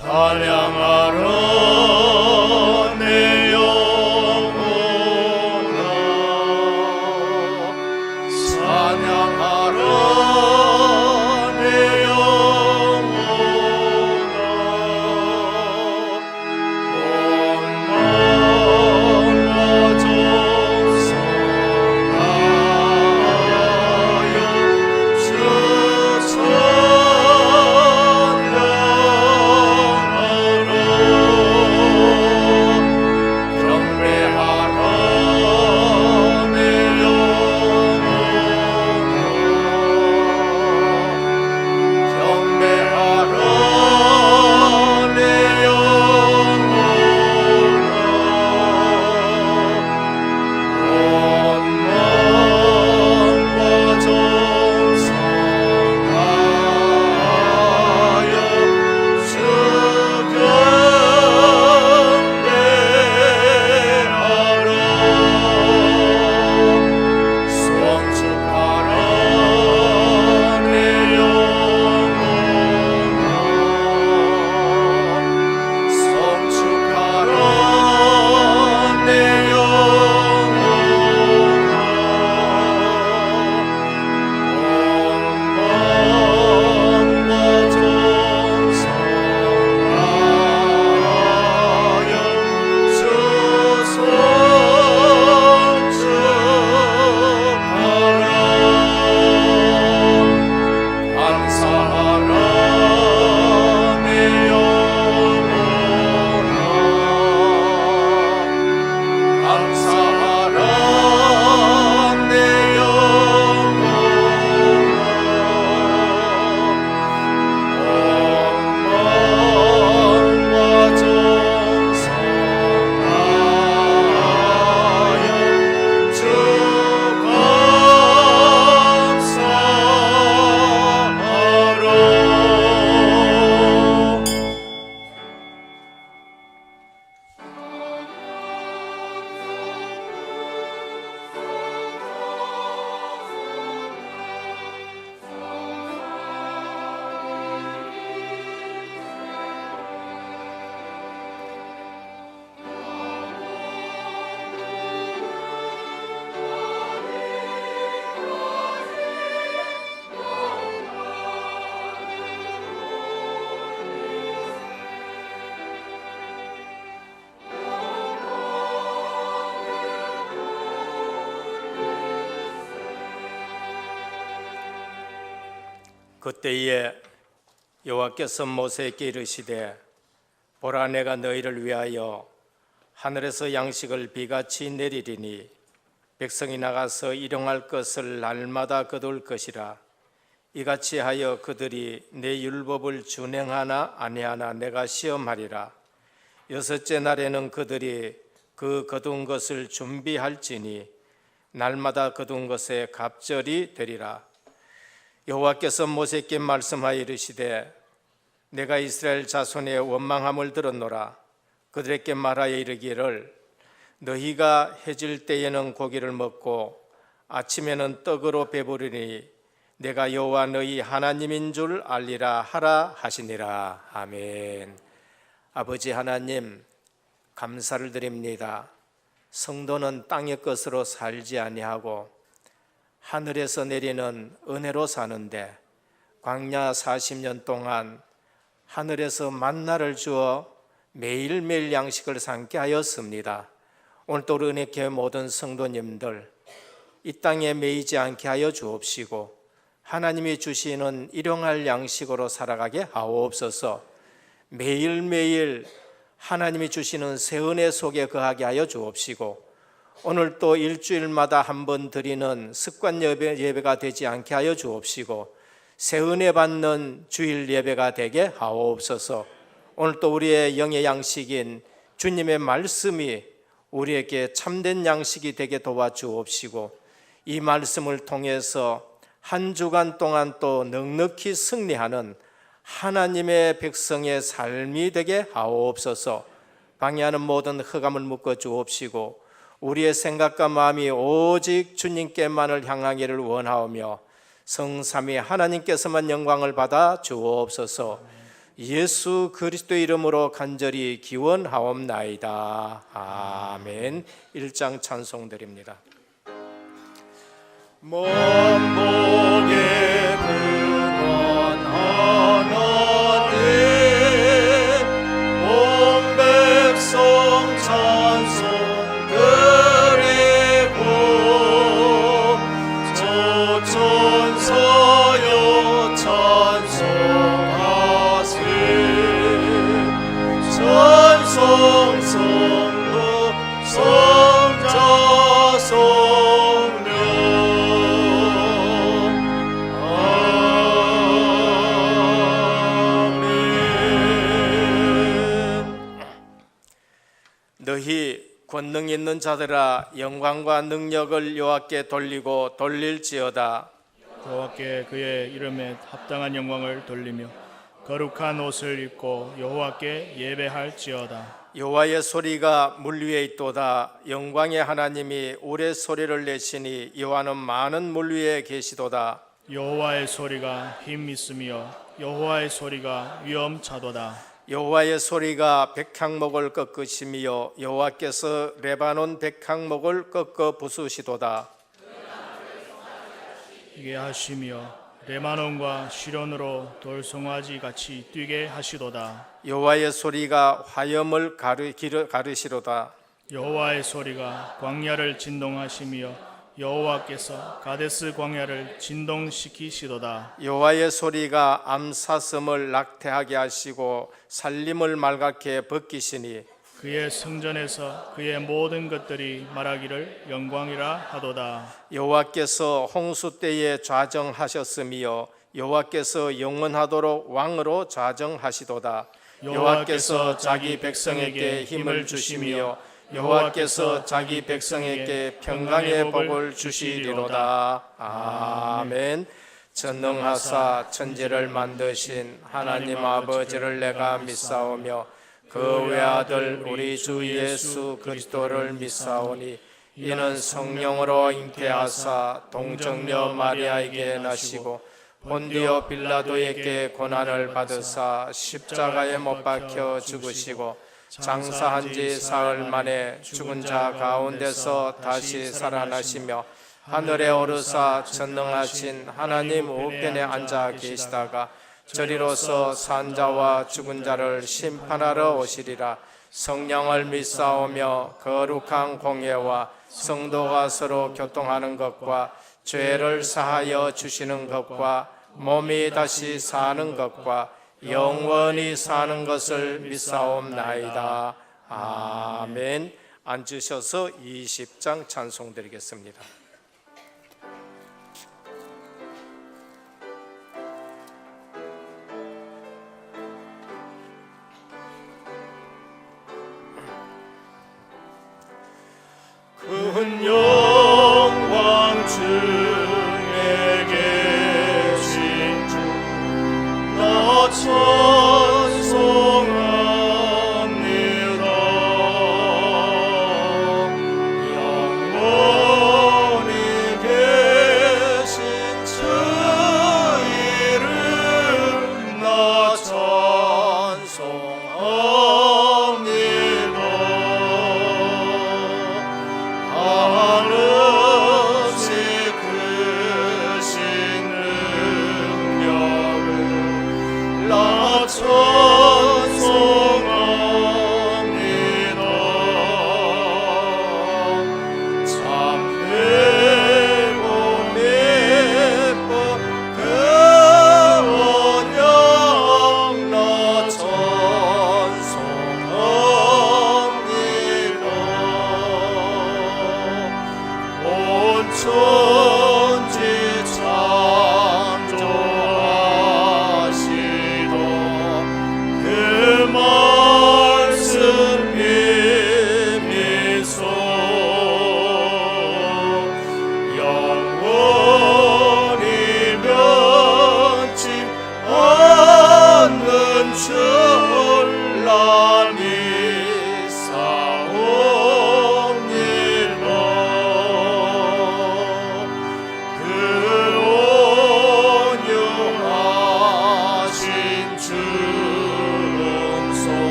찬양하라 내 영혼아, 찬양하라 내 영혼아. 온 마음과 정성하여 주 그때에 여호와께서 모세에게 이르시되 보라, 내가 너희를 위하여 하늘에서 양식을 비같이 내리리니 백성이 나가서 일용할 것을 날마다 거둘 것이라. 이같이 하여 그들이 내 율법을 준행하나 아니하나 내가 시험하리라. 여섯째 날에는 그들이 그 거둔 것을 준비할지니 날마다 거둔 것에 갑절이 되리라. 여호와께서 모세에게 말씀하여 이르시되 내가 이스라엘 자손의 원망함을 들었노라. 그들에게 말하여 이르기를 너희가 해질 때에는 고기를 먹고 아침에는 떡으로 배부르니 내가 여호와 너희 하나님인 줄 알리라 하라 하시니라. 아멘. 아버지 하나님, 감사를 드립니다. 성도는 땅의 것으로 살지 아니하고 하늘에서 내리는 은혜로 사는데 광야 40년 동안 하늘에서 만나를 주어 매일매일 양식을 삼게 하였습니다. 오늘도 우리 은혜교회 모든 성도님들 이 땅에 매이지 않게 하여 주옵시고 하나님이 주시는 일용할 양식으로 살아가게 하옵소서. 매일매일 하나님이 주시는 새 은혜 속에 거하게 하여 주옵시고 오늘 또 일주일마다 한 번 드리는 습관 예배가 되지 않게 하여 주옵시고 새 은혜 받는 주일 예배가 되게 하옵소서. 오늘 또 우리의 영의 양식인 주님의 말씀이 우리에게 참된 양식이 되게 도와주옵시고 이 말씀을 통해서 한 주간 동안 또 넉넉히 승리하는 하나님의 백성의 삶이 되게 하옵소서. 방해하는 모든 흑암을 묶어 주옵시고 우리의 생각과 마음이 오직 주님께만을 향하기를 원하오며 성삼위 하나님께서만 영광을 받아 주옵소서. 예수 그리스도 이름으로 간절히 기원하옵나이다. 아멘. 1장 찬송 드립니다. 만복의 근원 하나님 온 백성 찬송 드리고 저천사여 찬송하세 찬송 성부 성자 성령 너희 권능 있는 자들아 영광과 능력을 여호와께 돌리고 돌릴지어다. 여호와께 그의 이름에 합당한 영광을 돌리며 거룩한 옷을 입고 여호와께 예배할지어다. 여호와의 소리가 물 위에 있도다. 영광의 하나님이 우레 소리를 내시니 여호와는 많은 물 위에 계시도다. 여호와의 소리가 힘 있으며 여호와의 소리가 위엄차도다. 여호와의 소리가 백향목을 꺾으시며 여호와께서 레바논 백향목을 꺾어 부수시도다. 뛰게 하시며 레바논과 시론으로 돌송아지 같이 뛰게 하시도다. 여호와의 소리가 화염을 가르시로다. 여호와의 소리가 광야를 진동하시며 여호와께서 가데스 광야를 진동시키시도다. 여호와의 소리가 암사슴을 낙태하게 하시고 살림을 맑게 벗기시니 그의 성전에서 그의 모든 것들이 말하기를 영광이라 하도다. 여호와께서 홍수 때에 좌정하셨으며 여호와께서 영원하도록 왕으로 좌정하시도다. 여호와께서 자기 백성에게 힘을 주시며 여호와께서 자기 백성에게 평강의 복을 주시리로다. 아멘. 전능하사 천지를 만드신 하나님 아버지를 내가 믿사오며 그 외아들 우리 주 예수 그리스도를 믿사오니 이는 성령으로 잉태하사 동정녀 마리아에게 나시고 본디오 빌라도에게 고난을 받으사 십자가에 못 박혀 죽으시고 장사한 지 사흘 만에 죽은 자 가운데서 다시 살아나시며 하늘에 오르사 전능하신 하나님 우편에 앉아 계시다가 저리로서 산 자와 죽은 자를 심판하러 오시리라. 성령을 믿사오며 거룩한 공예와 성도가 서로 교통하는 것과 죄를 사하여 주시는 것과 몸이 다시 사는 것과 영원히 사는 것을 믿사옵나이다. 아멘. 앉으셔서 20장 찬송 드리겠습니다. 큰 영광 중에 계신 주 나 찬송합니다. 영원히 계신 주 이름 나 찬송합니다.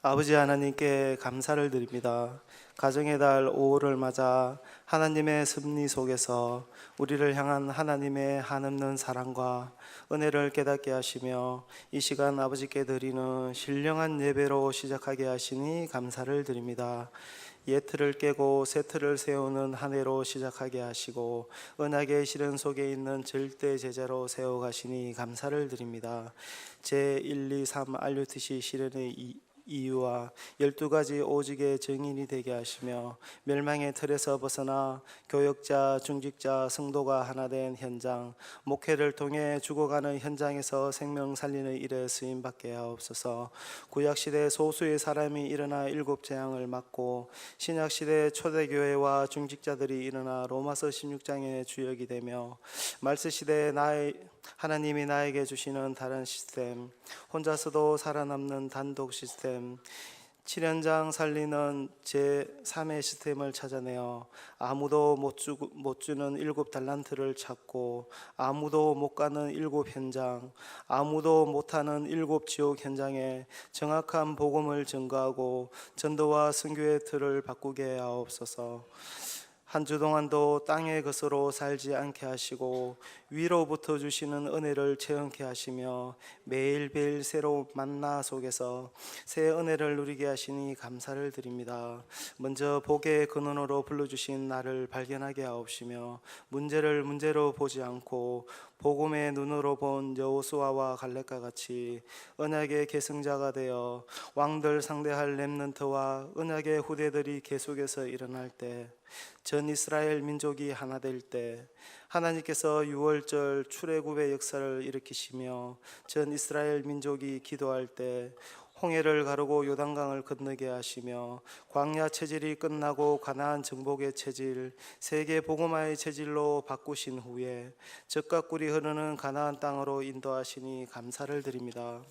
아버지 하나님께 감사를 드립니다. 가정의 달 5월을 맞아 하나님의 섭리 속에서 우리를 향한 하나님의 한없는 사랑과 은혜를 깨닫게 하시며 이 시간 아버지께 드리는 신령한 예배로 시작하게 하시니 감사를 드립니다. 옛 틀을 깨고 새 틀을 세우는 한 해로 시작하게 하시고 언약의 실현 속에 있는 절대 제자로 세워가시니 감사를 드립니다. 제1, 2, 3 RUTC 실현의 이유와 12가지 오직의 증인이 되게 하시며 멸망의 틀에서 벗어나 교역자, 중직자, 성도가 하나 된 현장, 목회를 통해 죽어가는 현장에서 생명 살리는 일에 쓰임받게 하옵소서. 구약시대 소수의 사람이 일어나 7재앙을 막고 신약시대 초대교회와 중직자들이 일어나 로마서 16장의 주역이 되며 말세시대 하나님이 나에게 주시는 다른 시스템, 혼자서도 살아남는 단독 시스템, 7연장 살리는 제3의 시스템을 찾아내어 아무도 못 주는 7달란트를 찾고 아무도 못 가는 7현장, 아무도 못하는 7지옥 현장에 정확한 복음을 전가하고 전도와 선교의 틀을 바꾸게 하옵소서. 한 주 동안도 땅의 것으로 살지 않게 하시고 위로부터 주시는 은혜를 체험케 하시며 매일매일 새로운 만나 속에서 새 은혜를 누리게 하시니 감사를 드립니다. 먼저 복의 근원으로 불러주신 나를 발견하게 하옵시며 문제를 문제로 보지 않고 복음의 눈으로 본 여호수아와 갈렙과 같이 언약의 계승자가 되어 왕들 상대할 렘넌트와 언약의 후대들이 계속해서 일어날 때, 전 이스라엘 민족이 하나 될 때, 하나님께서 6월절 출애굽의 역사를 일으키시며 전 이스라엘 민족이 기도할 때 홍해를 가르고 요단강을 건너게 하시며 광야 체질이 끝나고 가나안 정복의 체질, 세계 복음화의 체질로 바꾸신 후에 젖과 꿀이 흐르는 가나안 땅으로 인도하시니 감사를 드립니다.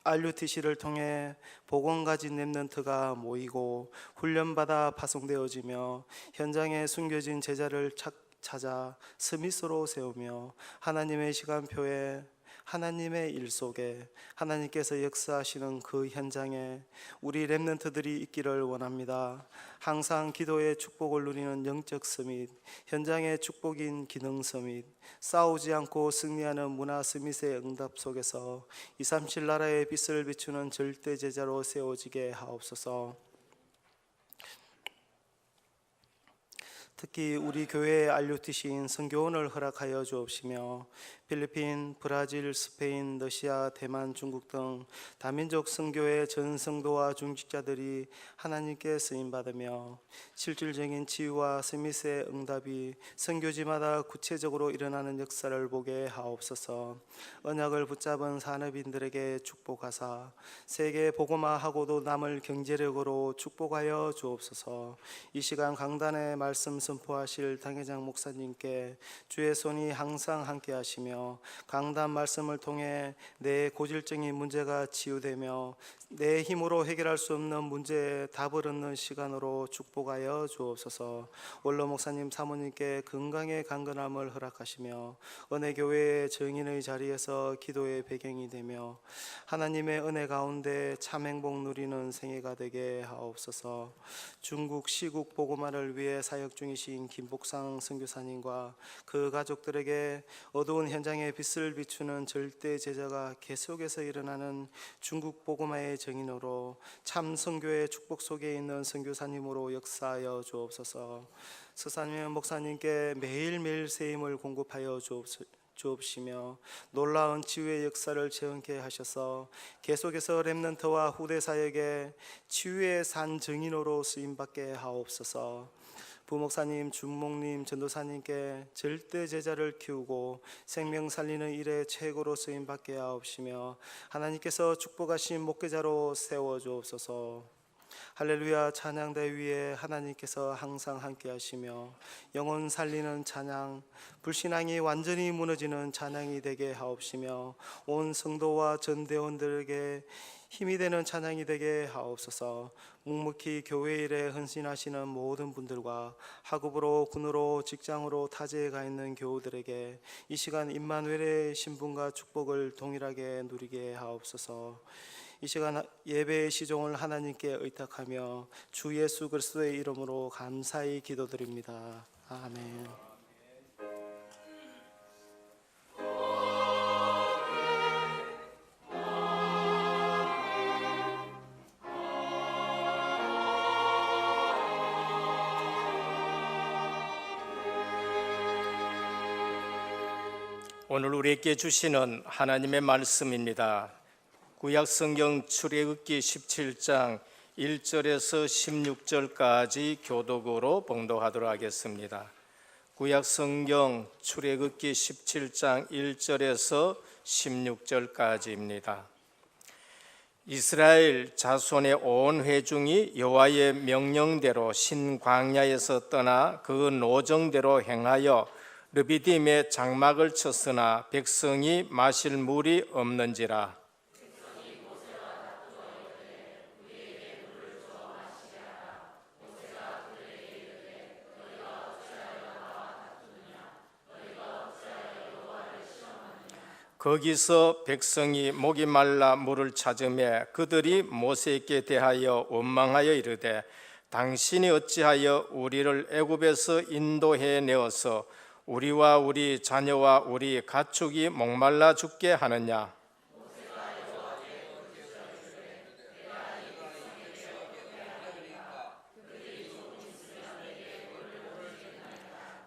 RUTC를 통해 복음 가진 렘넌트가 모이고 훈련받아 파송되어지며 현장에 숨겨진 제자를 찾아 스미스로 세우며 하나님의 시간표에 하나님의 일 속에 하나님께서 역사하시는 그 현장에 우리 렘넌트들이 있기를 원합니다. 항상 기도의 축복을 누리는 영적 서밋, 현장의 축복인 기능 서밋, 싸우지 않고 승리하는 문화 서밋의 응답 속에서 237 나라의 빛을 비추는 절대 제자로 세워지게 하옵소서. 특히 우리 교회의 RUTC인 선교원을 허락하여 주옵시며 필리핀, 브라질, 스페인, 러시아, 대만, 중국 등 다민족 선교회 전 성도와 중직자들이 하나님께 쓰임받으며 실질적인 치유와 스밋의 응답이 선교지마다 구체적으로 일어나는 역사를 보게 하옵소서. 언약을 붙잡은 산업인들에게 축복하사 세계 복음화하고도 남을 경제력으로 축복하여 주옵소서. 이 시간 강단에 말씀 선포하실 당회장 목사님께 주의 손이 항상 함께 하시며 강단 말씀을 통해 내 고질적인 문제가 치유되며 내 힘으로 해결할 수 없는 문제에 답을 얻는 시간으로 축복하여 주옵소서. 원로 목사님 사모님께 건강의 강건함을 허락하시며 은혜교회의 정인의 자리에서 기도의 배경이 되며 하나님의 은혜 가운데 참 행복 누리는 생애가 되게 하옵소서. 중국 시국 복음화를 위해 사역 중이신 김복상 선교사님과 그 가족들에게 어두운 현장에 빛을 비추는 절대 제자가 계속해서 일어나는 중국 복음화의 정인으로 참 선교의 축복 속에 있는 선교사님으로 역사하여 주옵소서. 서사님 목사님께 매일매일 새 힘을 공급하여 주옵시며 놀라운 치유의 역사를 체험케 하셔서 계속해서 렘넌트와 후대 사역에 치유의 산 증인으로 쓰임받게 하옵소서. 부목사님, 주목님, 전도사님께 절대 제자를 키우고 생명 살리는 일에 최고로 쓰임받게 하옵시며 하나님께서 축복하신 목회자로 세워주옵소서. 할렐루야. 찬양대 위에 하나님께서 항상 함께 하시며 영혼 살리는 찬양, 불신앙이 완전히 무너지는 찬양이 되게 하옵시며 온 성도와 전대원들에게 힘이 되는 찬양이 되게 하옵소서. 묵묵히 교회 일에 헌신하시는 모든 분들과 학업으로, 군으로, 직장으로 타지에 가 있는 교우들에게 이 시간 임마누엘의 신분과 축복을 동일하게 누리게 하옵소서. 이 시간 예배의 시종을 하나님께 의탁하며 주 예수 그리스도의 이름으로 감사히 기도드립니다. 아멘. 오늘 우리에게 주시는 하나님의 말씀입니다. 구약성경 출애굽기 17장 1절에서 16절까지 교독으로 봉독하도록 하겠습니다. 구약성경 출애굽기 17장 1절에서 16절까지입니다. 이스라엘 자손의 온 회중이 여호와의 명령대로 신광야에서 떠나 그 노정대로 행하여 르비딤에 장막을 쳤으나 백성이 마실 물이 없는지라. 거기서 백성이 목이 말라 물을 찾으매 그들이 모세에게 대하여 원망하여 이르되 당신이 어찌하여 우리를 애굽에서 인도해 내어서 우리와 우리 자녀와 우리 가축이 목말라 죽게 하느냐.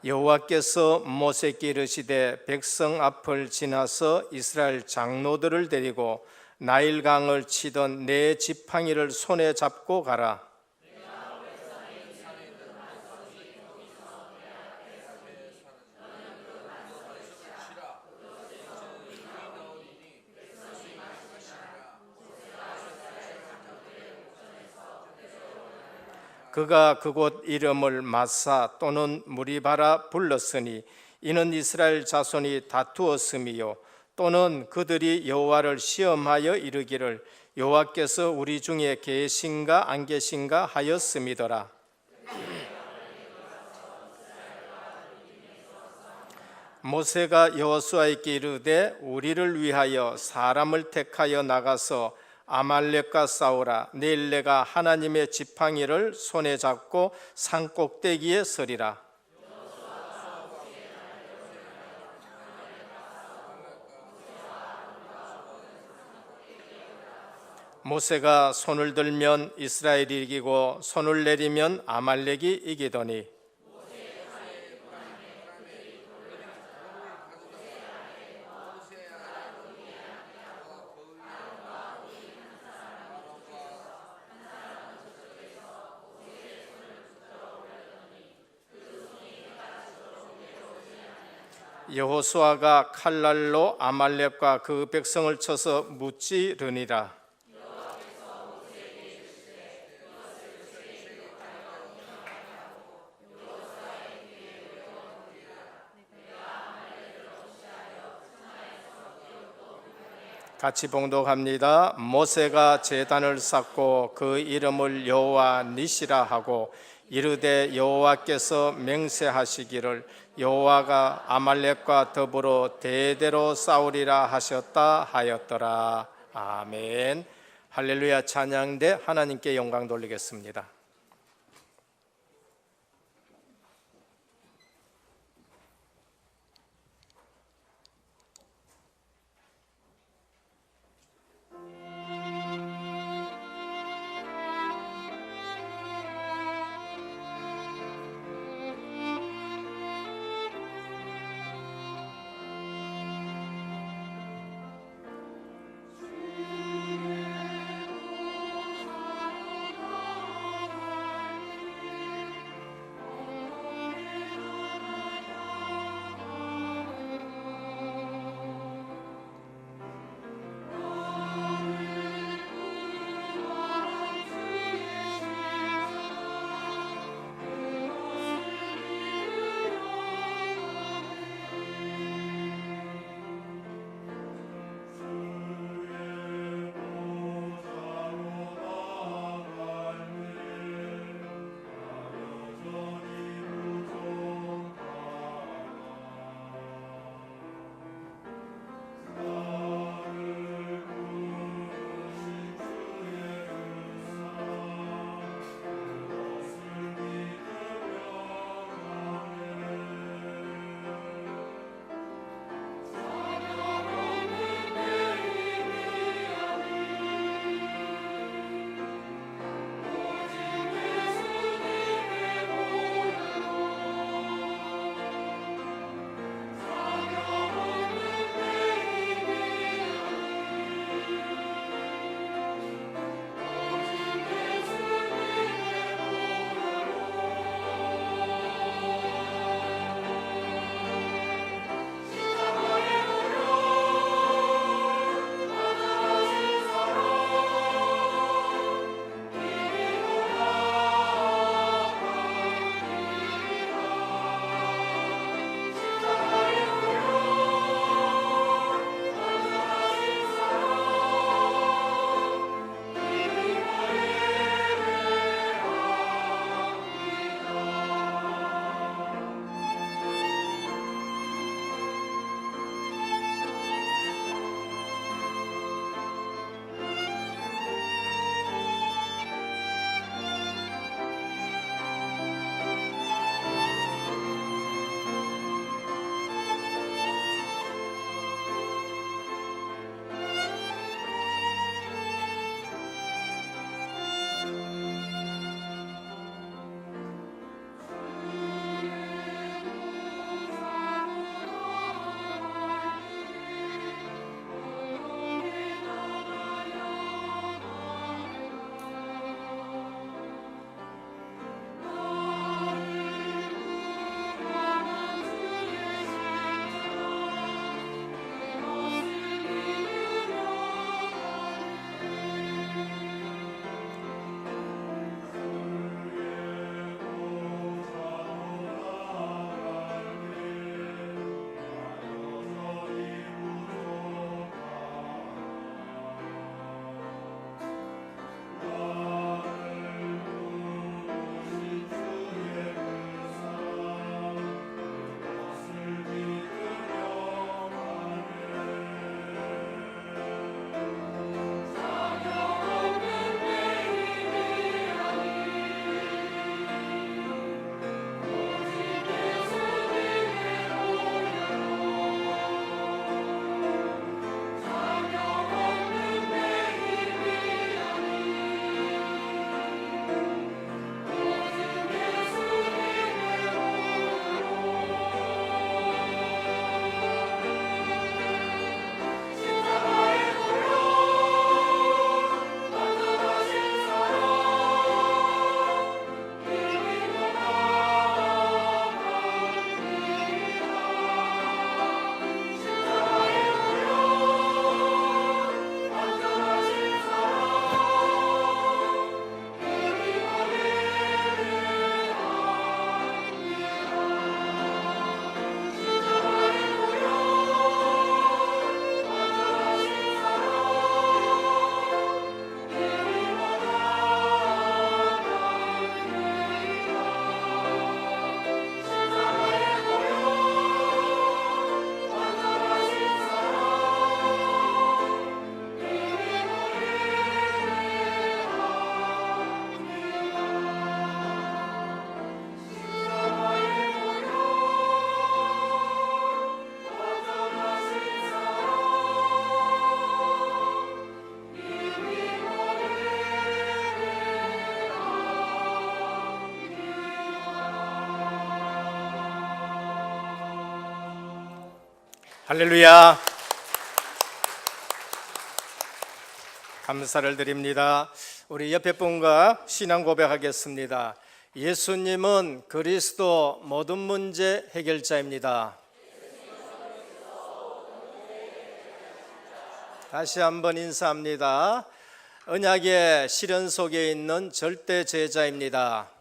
여호와께서 모세께 이르시되 백성 앞을 지나서 이스라엘 장로들을 데리고 나일강을 치던 네 지팡이를 손에 잡고 가라. 그가 그곳 이름을 마사 또는 무리바라 불렀으니 이는 이스라엘 자손이 다투었음이요 또는 그들이 여호와를 시험하여 이르기를 여호와께서 우리 중에 계신가 안 계신가 하였음이더라. 모세가 여호수아에게 이르되 우리를 위하여 사람을 택하여 나가서 아말렉과 싸우라. 내일 내가 하나님의 지팡이를 손에 잡고 산 꼭대기에 서리라. 모세가 손을 들면 이스라엘이 이기고 손을 내리면 아말렉이 이기더니 여호수아가 칼날로 아말렉과 그 백성을 쳐서 무찌르니라. 같이 봉독합니다. 모세가 제단을 쌓고 그 이름을 여호와 니시라 하고 이르되 여호와께서 맹세하시기를 여호와가 아말렉과 더불어 대대로 싸우리라 하셨다 하였더라. 아멘. 할렐루야. 찬양대 하나님께 영광 돌리겠습니다. 할렐루야. 감사를 드립니다. 우리 옆에 분과 신앙 고백하겠습니다. 예수님은 그리스도 모든 문제 해결자입니다. 다시 한번 인사합니다. 언약의 실현 속에 있는 절대 제자입니다.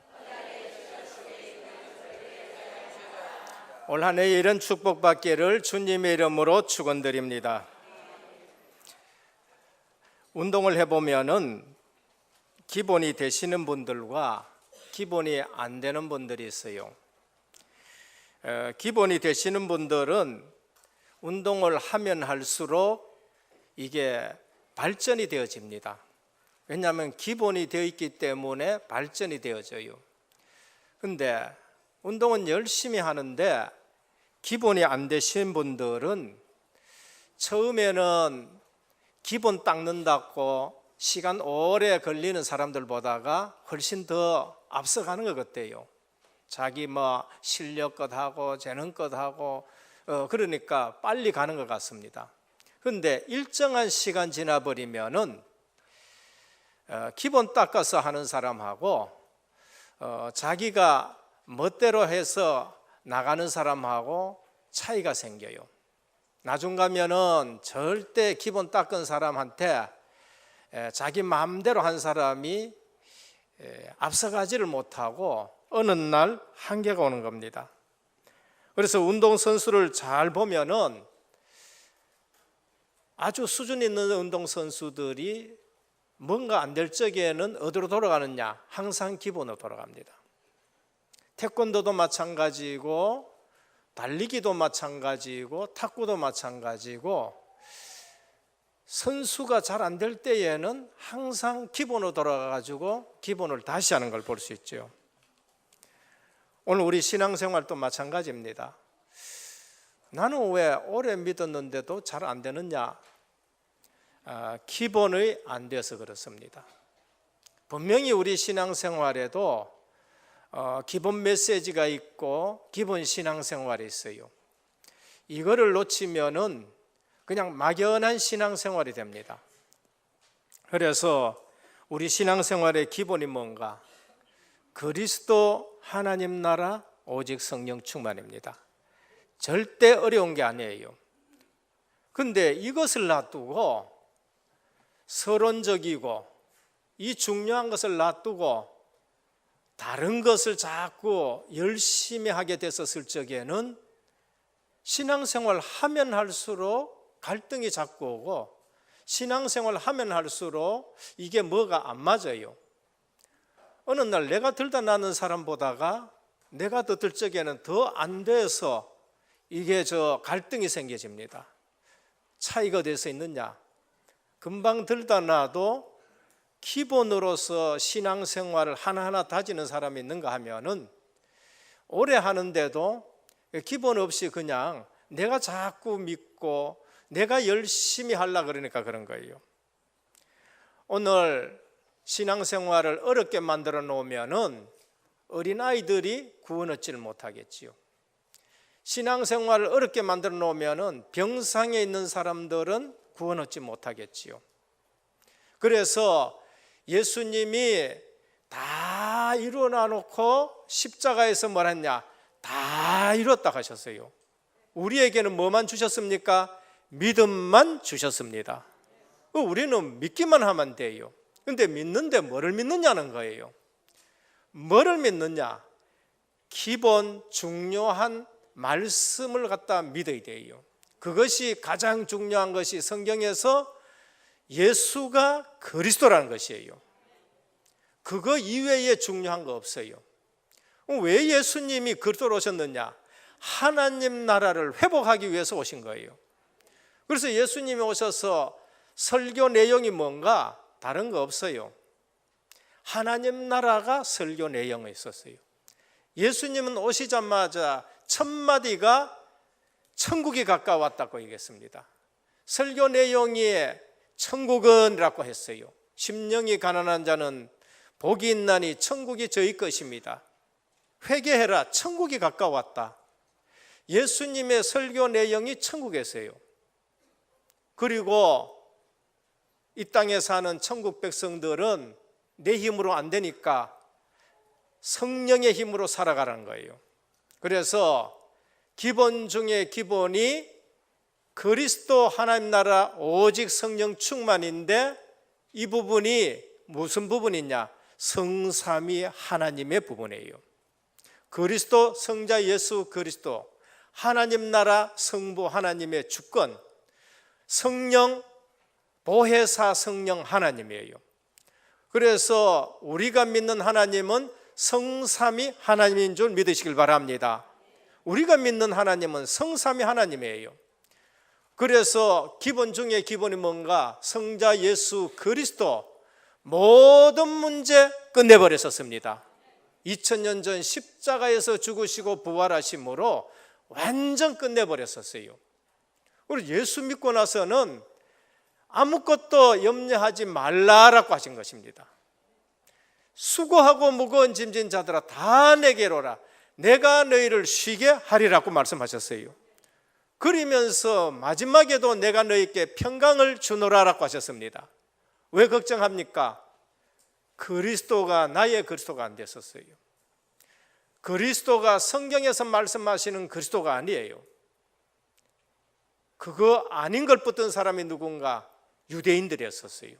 올 한 해 이런 축복받기를 주님의 이름으로 축원드립니다. 운동을 해보면은 기본이 되시는 분들과 기본이 안 되는 분들이 있어요. 기본이 되시는 분들은 운동을 하면 할수록 이게 발전이 되어집니다. 왜냐하면 기본이 되어 있기 때문에 발전이 되어져요. 근데 운동은 열심히 하는데 기본이 안 되신 분들은 처음에는 기본 닦는다고 시간 오래 걸리는 사람들보다가 훨씬 더 앞서가는 것 같아요. 자기 실력껏 하고 재능껏 하고 그러니까 빨리 가는 것 같습니다. 그런데 일정한 시간 지나버리면은 기본 닦아서 하는 사람하고 자기가 멋대로 해서 나가는 사람하고 차이가 생겨요. 나중 가면은 절대 기본 닦은 사람한테 자기 마음대로 한 사람이 앞서가지를 못하고 어느 날 한계가 오는 겁니다. 그래서 운동선수를 잘 보면은 아주 수준 있는 운동선수들이 뭔가 안 될 적에는 어디로 돌아가느냐? 항상 기본으로 돌아갑니다. 태권도도 마찬가지고 달리기도 마찬가지고 탁구도 마찬가지고 선수가 잘 안 될 때에는 항상 기본으로 돌아가가지고 기본을 다시 하는 걸 볼 수 있죠. 오늘 우리 신앙생활도 마찬가지입니다. 나는 왜 오래 믿었는데도 잘 안 되느냐? 기본이 안 돼서 그렇습니다. 분명히 우리 신앙생활에도 기본 메시지가 있고 기본 신앙생활이 있어요. 이거를 놓치면은 그냥 막연한 신앙생활이 됩니다. 그래서 우리 신앙생활의 기본이 뭔가? 그리스도 하나님 나라 오직 성령 충만입니다. 절대 어려운 게 아니에요. 근데 이것을 놔두고 서론적이고 이 중요한 것을 놔두고 다른 것을 자꾸 열심히 하게 됐었을 적에는 신앙생활 하면 할수록 갈등이 자꾸 오고 신앙생활 하면 할수록 이게 뭐가 안 맞아요. 어느 날 내가 들다 나는 사람보다가 내가 더 들 적에는 더 안 돼서 이게 갈등이 생겨집니다. 차이가 돼서 있느냐? 금방 들다 놔도 기본으로서 신앙생활을 하나하나 다지는 사람이 있는가 하면은 오래 하는데도 기본 없이 그냥 내가 자꾸 믿고 내가 열심히 하려고 그러니까 그런 거예요. 오늘 신앙생활을 어렵게 만들어 놓으면은 어린아이들이 구원 얻지를 못하겠지요. 신앙생활을 어렵게 만들어 놓으면은 병상에 있는 사람들은 구원 얻지 못하겠지요. 그래서 예수님이 다 이루어 놓고 십자가에서 뭘 했냐? 다 이뤘다 하셨어요. 우리에게는 뭐만 주셨습니까? 믿음만 주셨습니다. 우리는 믿기만 하면 돼요. 근데 믿는데 뭐를 믿느냐는 거예요. 뭐를 믿느냐? 기본 중요한 말씀을 갖다 믿어야 돼요. 그것이 가장 중요한 것이 성경에서 예수가 그리스도라는 것이에요. 그거 이외에 중요한 거 없어요. 왜 예수님이 그리스도로 오셨느냐? 하나님 나라를 회복하기 위해서 오신 거예요. 그래서 예수님이 오셔서 설교 내용이 뭔가 다른 거 없어요. 하나님 나라가 설교 내용에 있었어요. 예수님은 오시자마자 첫 마디가 천국이 가까웠다고 얘기했습니다. 설교 내용이 천국은이라고 했어요. 심령이 가난한 자는 복이 있나니 천국이 저희 것입니다. 회개해라, 천국이 가까웠다. 예수님의 설교 내용이 천국에서요. 그리고 이 땅에 사는 천국 백성들은 내 힘으로 안 되니까 성령의 힘으로 살아가라는 거예요. 그래서 기본 중에 기본이 그리스도 하나님 나라 오직 성령 충만인데, 이 부분이 무슨 부분이냐? 성삼위 하나님의 부분이에요. 그리스도, 성자 예수 그리스도, 하나님 나라 성부 하나님의 주권, 성령, 보혜사 성령 하나님이에요. 그래서 우리가 믿는 하나님은 성삼위 하나님인 줄 믿으시길 바랍니다. 우리가 믿는 하나님은 성삼위 하나님이에요. 그래서 기본 중에 기본이 뭔가? 성자 예수 그리스도 모든 문제 끝내버렸었습니다. 2000년 전 십자가에서 죽으시고 부활하심으로 완전 끝내버렸었어요. 그리고 예수 믿고 나서는 아무것도 염려하지 말라라고 하신 것입니다. 수고하고 무거운 짐진 자들아 다 내게로 오라, 내가 너희를 쉬게 하리라고 말씀하셨어요. 그러면서 마지막에도 내가 너희에게 평강을 주노라라고 하셨습니다. 왜 걱정합니까? 그리스도가 나의 그리스도가 안 됐었어요. 그리스도가 성경에서 말씀하시는 그리스도가 아니에요. 그거 아닌 걸 붙든 사람이 누군가? 유대인들이었었어요.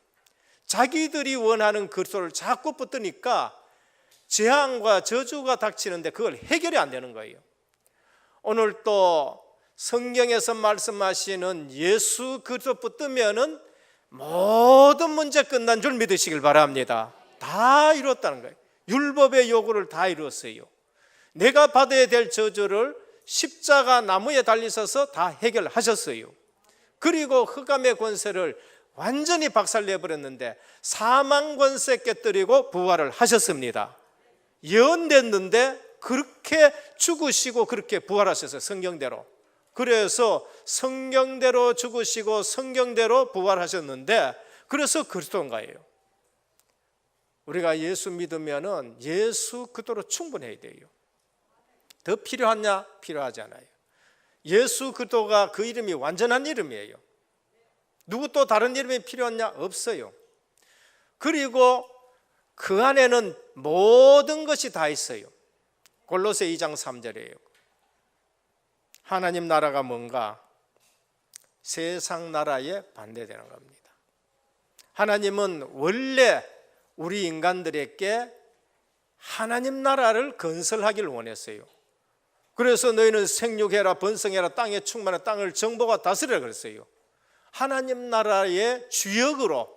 자기들이 원하는 그리스도를 자꾸 붙드니까 재앙과 저주가 닥치는데 그걸 해결이 안 되는 거예요. 오늘 또 성경에서 말씀하시는 예수 그리스도 붙들면은 모든 문제 끝난 줄 믿으시길 바랍니다. 다 이뤘다는 거예요. 율법의 요구를 다 이뤘어요. 내가 받아야 될 저주를 십자가 나무에 달리셔서 다 해결하셨어요. 그리고 흑암의 권세를 완전히 박살내버렸는데 사망 권세 깨뜨리고 부활을 하셨습니다. 예언됐는데 그렇게 죽으시고 그렇게 부활하셨어요. 성경대로. 그래서 성경대로 죽으시고 성경대로 부활하셨는데, 그래서 그리스도인 거예요. 우리가 예수 믿으면은 예수 그대로 충분해야 돼요. 더 필요하냐? 필요하지 않아요. 예수 그리스도가 그 이름이 완전한 이름이에요. 누구 또 다른 이름이 필요하냐? 없어요. 그리고 그 안에는 모든 것이 다 있어요. 골로새 2장 3절이에요. 하나님 나라가 뭔가? 세상 나라에 반대되는 겁니다. 하나님은 원래 우리 인간들에게 하나님 나라를 건설하기를 원했어요. 그래서 너희는 생육해라 번성해라 땅에 충만한 땅을 정복하고 다스리라 그랬어요. 하나님 나라의 주역으로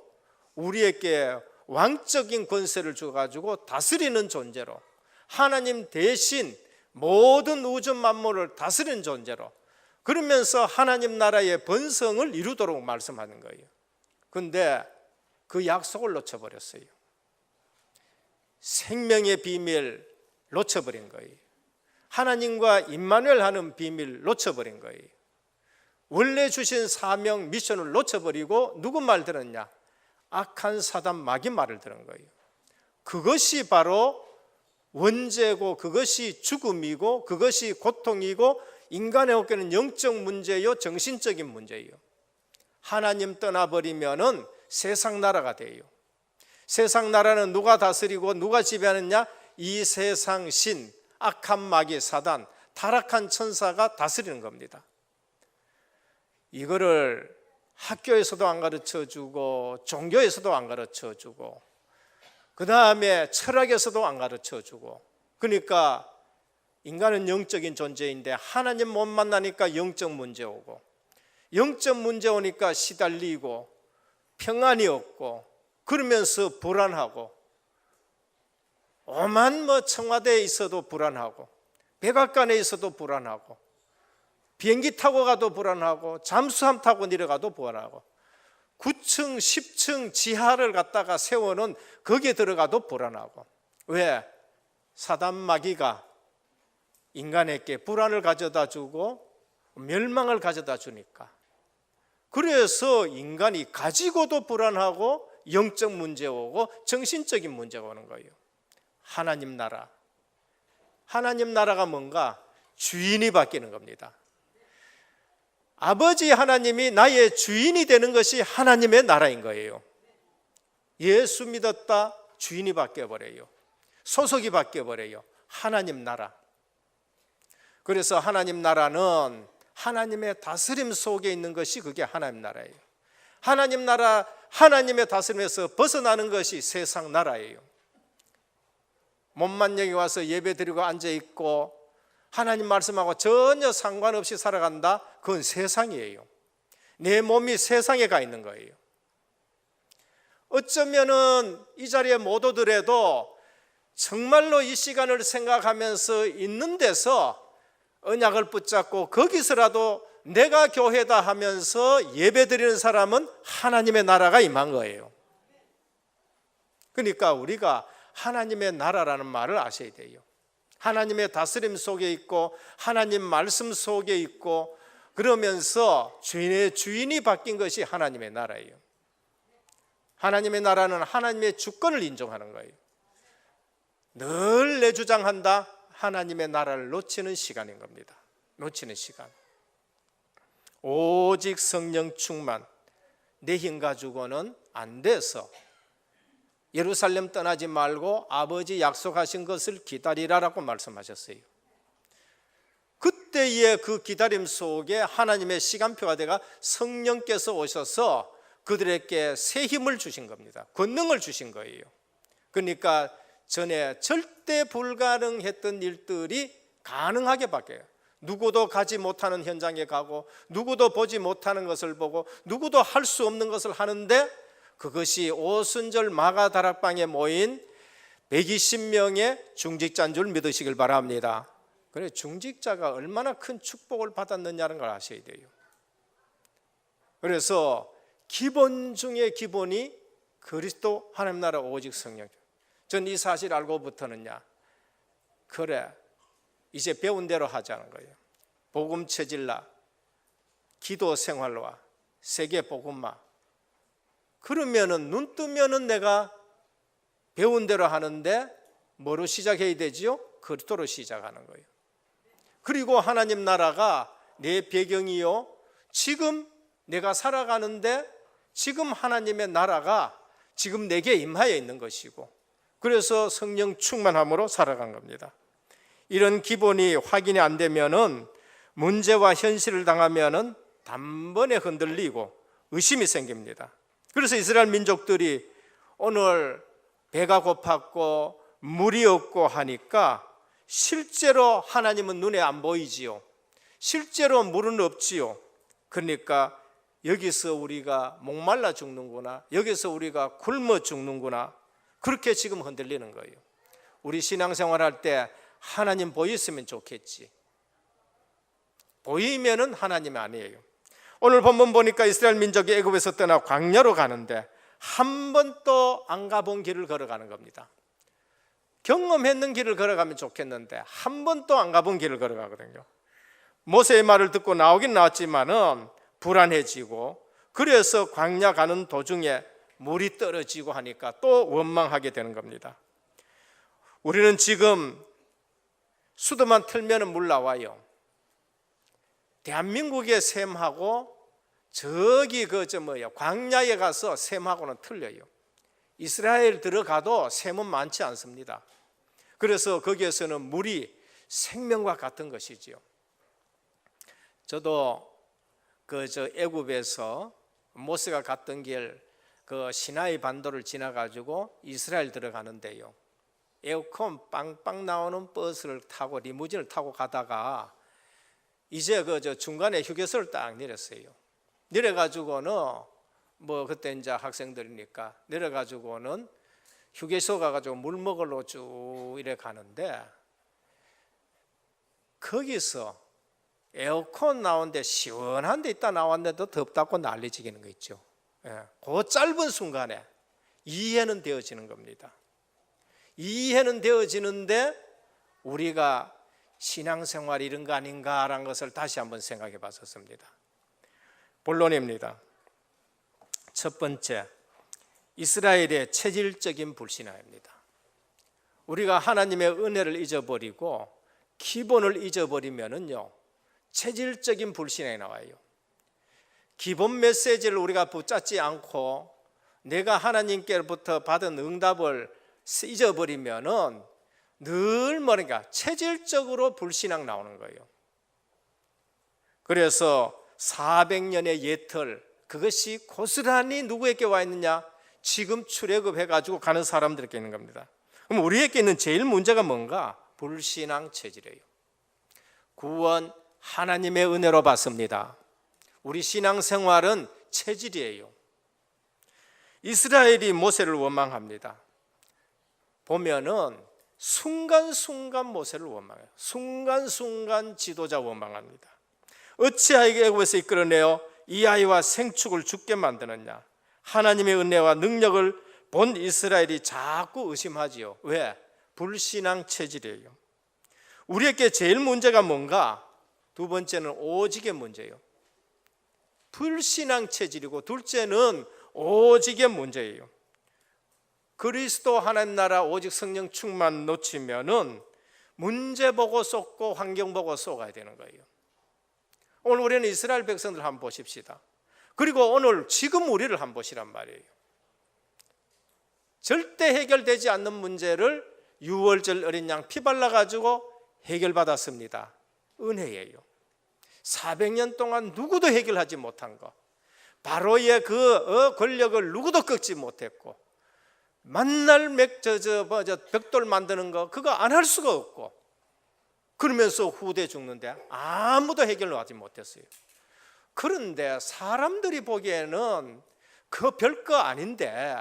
우리에게 왕적인 권세를 주어가지고 다스리는 존재로, 하나님 대신 모든 우주 만물을 다스리는 존재로, 그러면서 하나님 나라의 번성을 이루도록 말씀하는 거예요. 그런데 그 약속을 놓쳐버렸어요. 생명의 비밀 놓쳐버린 거예요. 하나님과 임마누엘 하는 비밀 놓쳐버린 거예요. 원래 주신 사명 미션을 놓쳐버리고 누구 말 들었냐? 악한 사단 마귀 말을 들은 거예요. 그것이 바로 원죄고, 그것이 죽음이고, 그것이 고통이고, 인간의 어깨는 영적 문제요 정신적인 문제예요. 하나님 떠나버리면은 세상 나라가 돼요. 세상 나라는 누가 다스리고 누가 지배하느냐? 이 세상 신, 악한 마귀 사단, 타락한 천사가 다스리는 겁니다. 이거를 학교에서도 안 가르쳐주고 종교에서도 안 가르쳐주고 그 다음에 철학에서도 안 가르쳐주고, 그러니까 인간은 영적인 존재인데 하나님 못 만나니까 영적 문제 오고, 영적 문제 오니까 시달리고 평안이 없고, 그러면서 불안하고, 오만 청와대에 있어도 불안하고, 백악관에 있어도 불안하고, 비행기 타고 가도 불안하고, 잠수함 타고 내려가도 불안하고, 9층 10층 지하를 갖다가 세워놓은 거기에 들어가도 불안하고. 왜? 사단 마귀가 인간에게 불안을 가져다 주고 멸망을 가져다 주니까. 그래서 인간이 가지고도 불안하고 영적 문제 오고 정신적인 문제가 오는 거예요. 하나님 나라. 하나님 나라가 뭔가? 주인이 바뀌는 겁니다. 아버지 하나님이 나의 주인이 되는 것이 하나님의 나라인 거예요. 예수 믿었다, 주인이 바뀌어버려요. 소속이 바뀌어버려요. 하나님 나라. 그래서 하나님 나라는 하나님의 다스림 속에 있는 것이 그게 하나님 나라예요. 하나님 나라, 하나님의 다스림에서 벗어나는 것이 세상 나라예요. 몸만 여기 와서 예배 드리고 앉아있고 하나님 말씀하고 전혀 상관없이 살아간다? 그건 세상이에요. 내 몸이 세상에 가 있는 거예요. 어쩌면은 이 자리에 못 오더라도 정말로 이 시간을 생각하면서 있는 데서 언약을 붙잡고 거기서라도 내가 교회다 하면서 예배드리는 사람은 하나님의 나라가 임한 거예요. 그러니까 우리가 하나님의 나라라는 말을 아셔야 돼요. 하나님의 다스림 속에 있고 하나님 말씀 속에 있고 그러면서 주인의 주인이 바뀐 것이 하나님의 나라예요. 하나님의 나라는 하나님의 주권을 인정하는 거예요. 늘 내 주장한다. 하나님의 나라를 놓치는 시간인 겁니다. 놓치는 시간. 오직 성령 충만, 내 힘 가지고는 안 돼서 예루살렘 떠나지 말고 아버지 약속하신 것을 기다리라라고 말씀하셨어요. 그때의 그 기다림 속에 하나님의 시간표가 돼가 성령께서 오셔서 그들에게 새 힘을 주신 겁니다. 권능을 주신 거예요. 그러니까 전에 절대 불가능했던 일들이 가능하게 바뀌어요. 누구도 가지 못하는 현장에 가고 누구도 보지 못하는 것을 보고 누구도 할 수 없는 것을 하는데 그것이 오순절 마가다락방에 모인 120명의 중직자인 줄 믿으시길 바랍니다. 그래, 중직자가 얼마나 큰 축복을 받았느냐는 걸 아셔야 돼요. 그래서 기본 중에 기본이 그리스도 하나님 나라 오직 성령. 전 이 사실 알고부터는요, 그래 이제 배운 대로 하자는 거예요. 복음 체질라, 기도 생활과 세계 복음화. 그러면은 눈 뜨면은 내가 배운 대로 하는데 뭐로 시작해야 되지요? 그리스도로 시작하는 거예요. 그리고 하나님 나라가 내 배경이요, 지금 내가 살아가는데 지금 하나님의 나라가 지금 내게 임하여 있는 것이고, 그래서 성령 충만함으로 살아간 겁니다. 이런 기본이 확인이 안 되면은 문제와 현실을 당하면은 단번에 흔들리고 의심이 생깁니다. 그래서 이스라엘 민족들이 오늘 배가 고팠고 물이 없고 하니까 실제로 하나님은 눈에 안 보이지요. 실제로 물은 없지요. 그러니까 여기서 우리가 목말라 죽는구나, 여기서 우리가 굶어 죽는구나, 그렇게 지금 흔들리는 거예요. 우리 신앙생활 할 때 하나님 보였으면 좋겠지. 보이면은 하나님이 아니에요. 오늘 본문 보니까 이스라엘 민족이 애굽에서 떠나 광야로 가는데 한 번도 안 가본 길을 걸어가는 겁니다. 경험했는 길을 걸어가면 좋겠는데 한 번도 안 가본 길을 걸어가거든요. 모세의 말을 듣고 나오긴 나왔지만은 불안해지고, 그래서 광야 가는 도중에 물이 떨어지고 하니까 또 원망하게 되는 겁니다. 우리는 지금 수도만 틀면 물 나와요. 대한민국의 샘하고 저기 광야에 가서 샘하고는 틀려요. 이스라엘 들어가도 샘은 많지 않습니다. 그래서 거기에서는 물이 생명과 같은 것이지요. 저도 애굽에서 모세가 갔던 길, 그 시나이 반도를 지나가지고 이스라엘 들어가는데요, 에어컨 빵빵 나오는 버스를 타고 리무진을 타고 가다가 이제 중간에 휴게소를 딱 내렸어요. 내려가지고는 그때 이제 학생들이니까 내려가지고는 휴게소 가가지고 물 먹으러 쭉 이래 가는데 거기서 에어컨 나오는데 시원한 데 있다 나왔는데도 덥다고 난리지기는 거 있죠. 그 짧은 순간에 이해는 되어지는 겁니다. 이해는 되어지는데 우리가 신앙생활 이런 거 아닌가라는 것을 다시 한번 생각해 봤었습니다. 본론입니다. 첫 번째, 이스라엘의 체질적인 불신앙입니다. 우리가 하나님의 은혜를 잊어버리고 기본을 잊어버리면은요 체질적인 불신앙이 나와요. 기본 메시지를 우리가 붙잡지 않고 내가 하나님께로부터 받은 응답을 잊어버리면은 늘 뭐랄까 체질적으로 불신앙 나오는 거예요. 그래서 400년의 예틀, 그것이 고스란히 누구에게 와 있느냐? 지금 출애굽해가지고 가는 사람들에게 있는 겁니다. 그럼 우리에게 있는 제일 문제가 뭔가? 불신앙 체질이에요. 구원 하나님의 은혜로 받습니다. 우리 신앙생활은 체질이에요. 이스라엘이 모세를 원망합니다. 보면은 순간순간 모세를 원망해요. 순간순간 지도자 원망합니다. 어찌하여 애굽에서 이끌어내어 이 아이와 생축을 죽게 만드느냐? 하나님의 은혜와 능력을 본 이스라엘이 자꾸 의심하지요. 왜? 불신앙 체질이에요. 우리에게 제일 문제가 뭔가? 두 번째는 오직의 문제예요. 불신앙 체질이고 둘째는 오직의 문제예요. 그리스도 하나님 나라 오직 성령 충만 놓치면은 문제 보고 쏟고 환경 보고 쏟아야 되는 거예요. 오늘 우리는 이스라엘 백성들 한번 보십시다. 그리고 오늘 지금 우리를 한번 보시란 말이에요. 절대 해결되지 않는 문제를 유월절 어린 양 피 발라가지고 해결받았습니다. 은혜예요. 400년 동안 누구도 해결하지 못한 것, 바로의 그 권력을 누구도 꺾지 못했고, 만날 벽돌 만드는 거 그거 안 할 수가 없고, 그러면서 후대 죽는데 아무도 해결하지 못했어요. 그런데 사람들이 보기에는 그거 별거 아닌데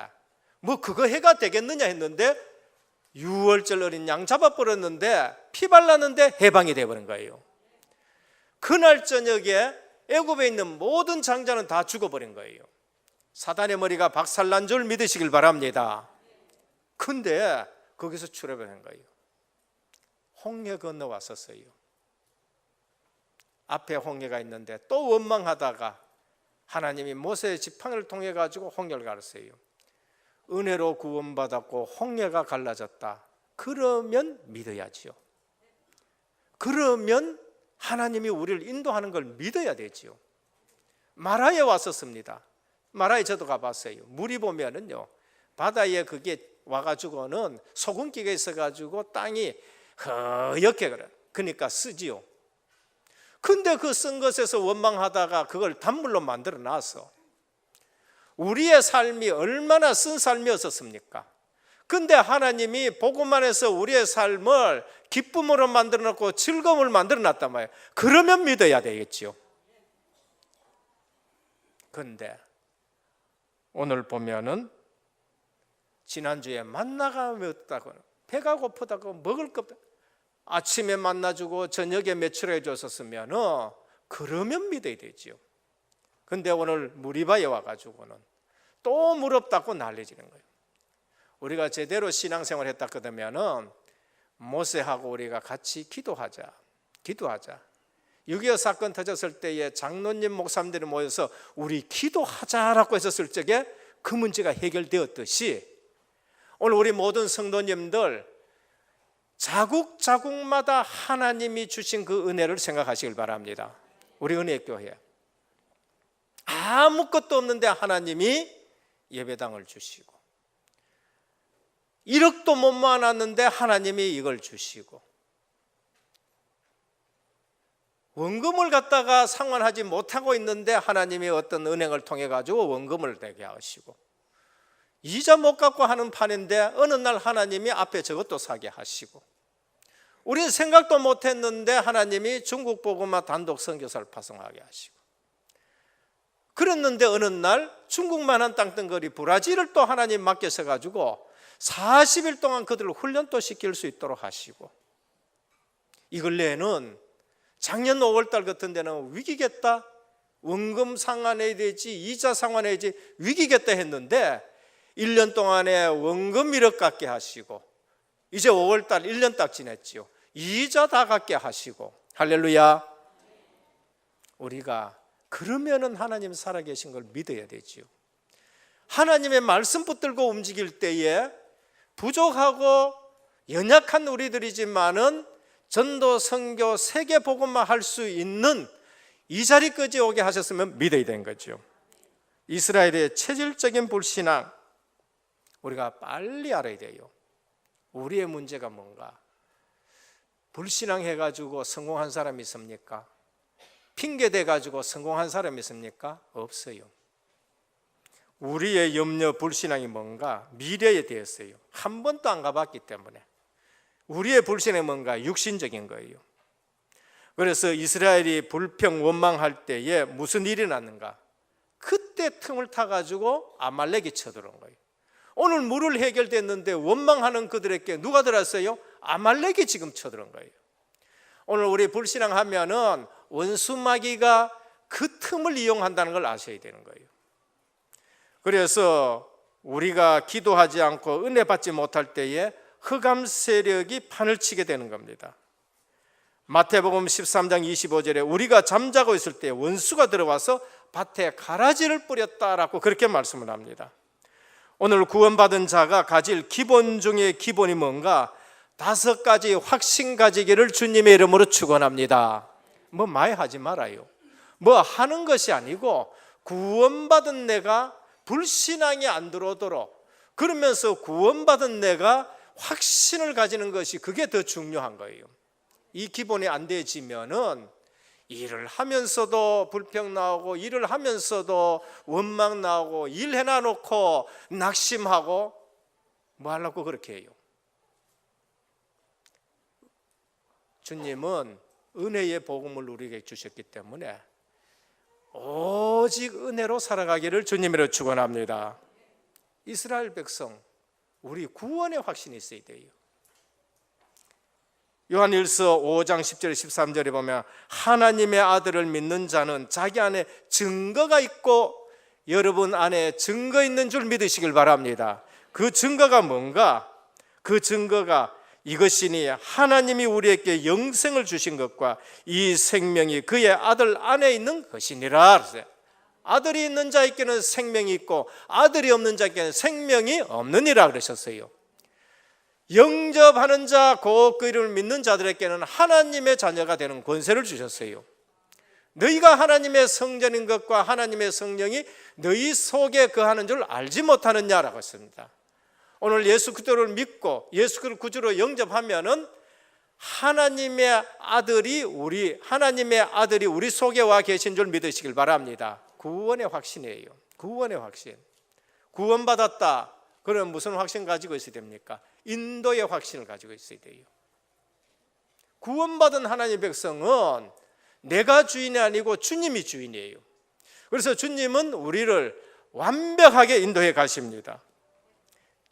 뭐 그거 해가 되겠느냐 했는데 유월절 어린 양 잡아버렸는데 피 발랐는데 해방이 되어버린 거예요. 그날 저녁에 애굽에 있는 모든 장자는 다 죽어버린 거예요. 사단의 머리가 박살난 줄 믿으시길 바랍니다. 근데 거기서 출애굽한 거예요. 홍해 건너왔었어요. 앞에 홍해가 있는데 또 원망하다가 하나님이 모세의 지팡이를 통해 가지고 홍해를 가르쳤어요. 은혜로 구원받았고 홍해가 갈라졌다. 그러면 믿어야지요. 그러면 하나님이 우리를 인도하는 걸 믿어야 되지요. 마라에 왔었습니다. 마라에 저도 가봤어요. 물이 보면은요 바다에 그게 와가지고는 소금기가 있어가지고 땅이 허옇게 그래. 그러니까 쓰지요. 근데 그 쓴 것에서 원망하다가 그걸 단물로 만들어 놨어. 우리의 삶이 얼마나 쓴 삶이었었습니까? 근데 하나님이 복음만 해서 우리의 삶을 기쁨으로 만들어 놓고 즐거움을 만들어 놨단 말이에요. 그러면 믿어야 되겠지요. 근데 오늘 보면은 지난주에 만나가 없다고, 배가 고프다고, 먹을 것 없다, 아침에 만나주고 저녁에 매출해 줬었으면 그러면 믿어야 되지요. 근데 오늘 무리바에 와가지고는 또 물 없다고 난리지는 거예요. 우리가 제대로 신앙생활 했다 그러면은 모세하고 우리가 같이 기도하자. 6.25 사건 터졌을 때에 장로님 목사님들이 모여서 우리 기도하자라고 했었을 적에 그 문제가 해결되었듯이 오늘 우리 모든 성도님들 자국자국마다 하나님이 주신 그 은혜를 생각하시길 바랍니다. 우리 은혜교회 아무것도 없는데 하나님이 예배당을 주시고 1억도 못 모아놨는데 하나님이 이걸 주시고 원금을 갖다가 상환하지 못하고 있는데 하나님이 어떤 은행을 통해 가지고 원금을 내게 하시고 이자 못 갚고 하는 판인데 어느 날 하나님이 앞에 저것도 사게 하시고 우리는 생각도 못했는데 하나님이 중국 복음화 단독 선교사를 파송하게 하시고 그랬는데 어느 날 중국만한 땅덩어리 브라질을 또 하나님 맡겨서 가지고 40일 동안 그들을 훈련도 시킬 수 있도록 하시고 이 근래에는 작년 5월달 같은 데는 위기겠다, 원금 상환해야 되지, 이자 상환해야지, 위기겠다 했는데 1년 동안에 원금 1억 갚게 하시고 이제 5월달 1년 딱 지냈지요. 이자 다 갚게 하시고 할렐루야. 우리가 그러면은 하나님 살아계신 걸 믿어야 되지요. 하나님의 말씀 붙들고 움직일 때에 부족하고 연약한 우리들이지만은 전도, 선교, 세계 복음만 할 수 있는 이 자리까지 오게 하셨으면 믿어야 되는 거죠. 이스라엘의 체질적인 불신앙, 우리가 빨리 알아야 돼요. 우리의 문제가 뭔가? 불신앙해가지고 성공한 사람이 있습니까? 핑계대가지고 성공한 사람이 있습니까? 없어요. 우리의 염려, 불신앙이 뭔가? 미래에 대해서요. 한 번도 안 가봤기 때문에. 우리의 불신앙이 뭔가? 육신적인 거예요. 그래서 이스라엘이 불평, 원망할 때에 무슨 일이 났는가? 그때 틈을 타가지고 아말렉이 쳐들어온 거예요. 오늘 물을 해결됐는데 원망하는 그들에게 누가 들었어요? 아말렉이 지금 쳐들어온 거예요. 오늘 우리 불신앙하면은 원수마귀가 그 틈을 이용한다는 걸 아셔야 되는 거예요. 그래서 우리가 기도하지 않고 은혜 받지 못할 때에 흑암 세력이 판을 치게 되는 겁니다. 마태복음 13장 25절에 우리가 잠자고 있을 때 원수가 들어와서 밭에 가라지를 뿌렸다라고 그렇게 말씀을 합니다. 오늘 구원받은 자가 가질 기본 중에 기본이 뭔가? 5가지 확신 가지기를 주님의 이름으로 축원합니다. 뭐 많이 하지 말아요. 뭐 하는 것이 아니고 구원받은 내가 불신앙이 안 들어오도록, 그러면서 구원받은 내가 확신을 가지는 것이 그게 더 중요한 거예요. 이 기본이 안 되어지면은 일을 하면서도 불평 나오고, 일을 하면서도 원망 나오고, 일 해놔놓고 낙심하고, 뭐 하려고 그렇게 해요? 주님은 은혜의 복음을 우리에게 주셨기 때문에 오직 은혜로 살아가기를 주님으로 축원합니다. 이스라엘 백성, 우리 구원의 확신이 있어야 돼요. 요한일서 5장 10절 13절에 보면 하나님의 아들을 믿는 자는 자기 안에 증거가 있고 여러분 안에 증거 있는 줄 믿으시길 바랍니다. 그 증거가 뭔가? 그 증거가 이것이니 하나님이 우리에게 영생을 주신 것과 이 생명이 그의 아들 안에 있는 것이니라. 아들이 있는 자에게는 생명이 있고 아들이 없는 자에게는 생명이 없느니라 그러셨어요. 영접하는 자, 곧 그 이름을 믿는 자들에게는 하나님의 자녀가 되는 권세를 주셨어요. 너희가 하나님의 성전인 것과 하나님의 성령이 너희 속에 거하는 줄 알지 못하느냐라고 했습니다. 오늘 예수 그리스도를 믿고 예수 그리스도를 구주로 영접하면은 하나님의 아들이 우리 속에 와 계신 줄 믿으시길 바랍니다. 구원의 확신이에요. 구원의 확신. 구원받았다. 그럼 무슨 확신 가지고 있어야 됩니까? 인도의 확신을 가지고 있어야 돼요. 구원받은 하나님의 백성은 내가 주인이 아니고 주님이 주인이에요. 그래서 주님은 우리를 완벽하게 인도해 가십니다.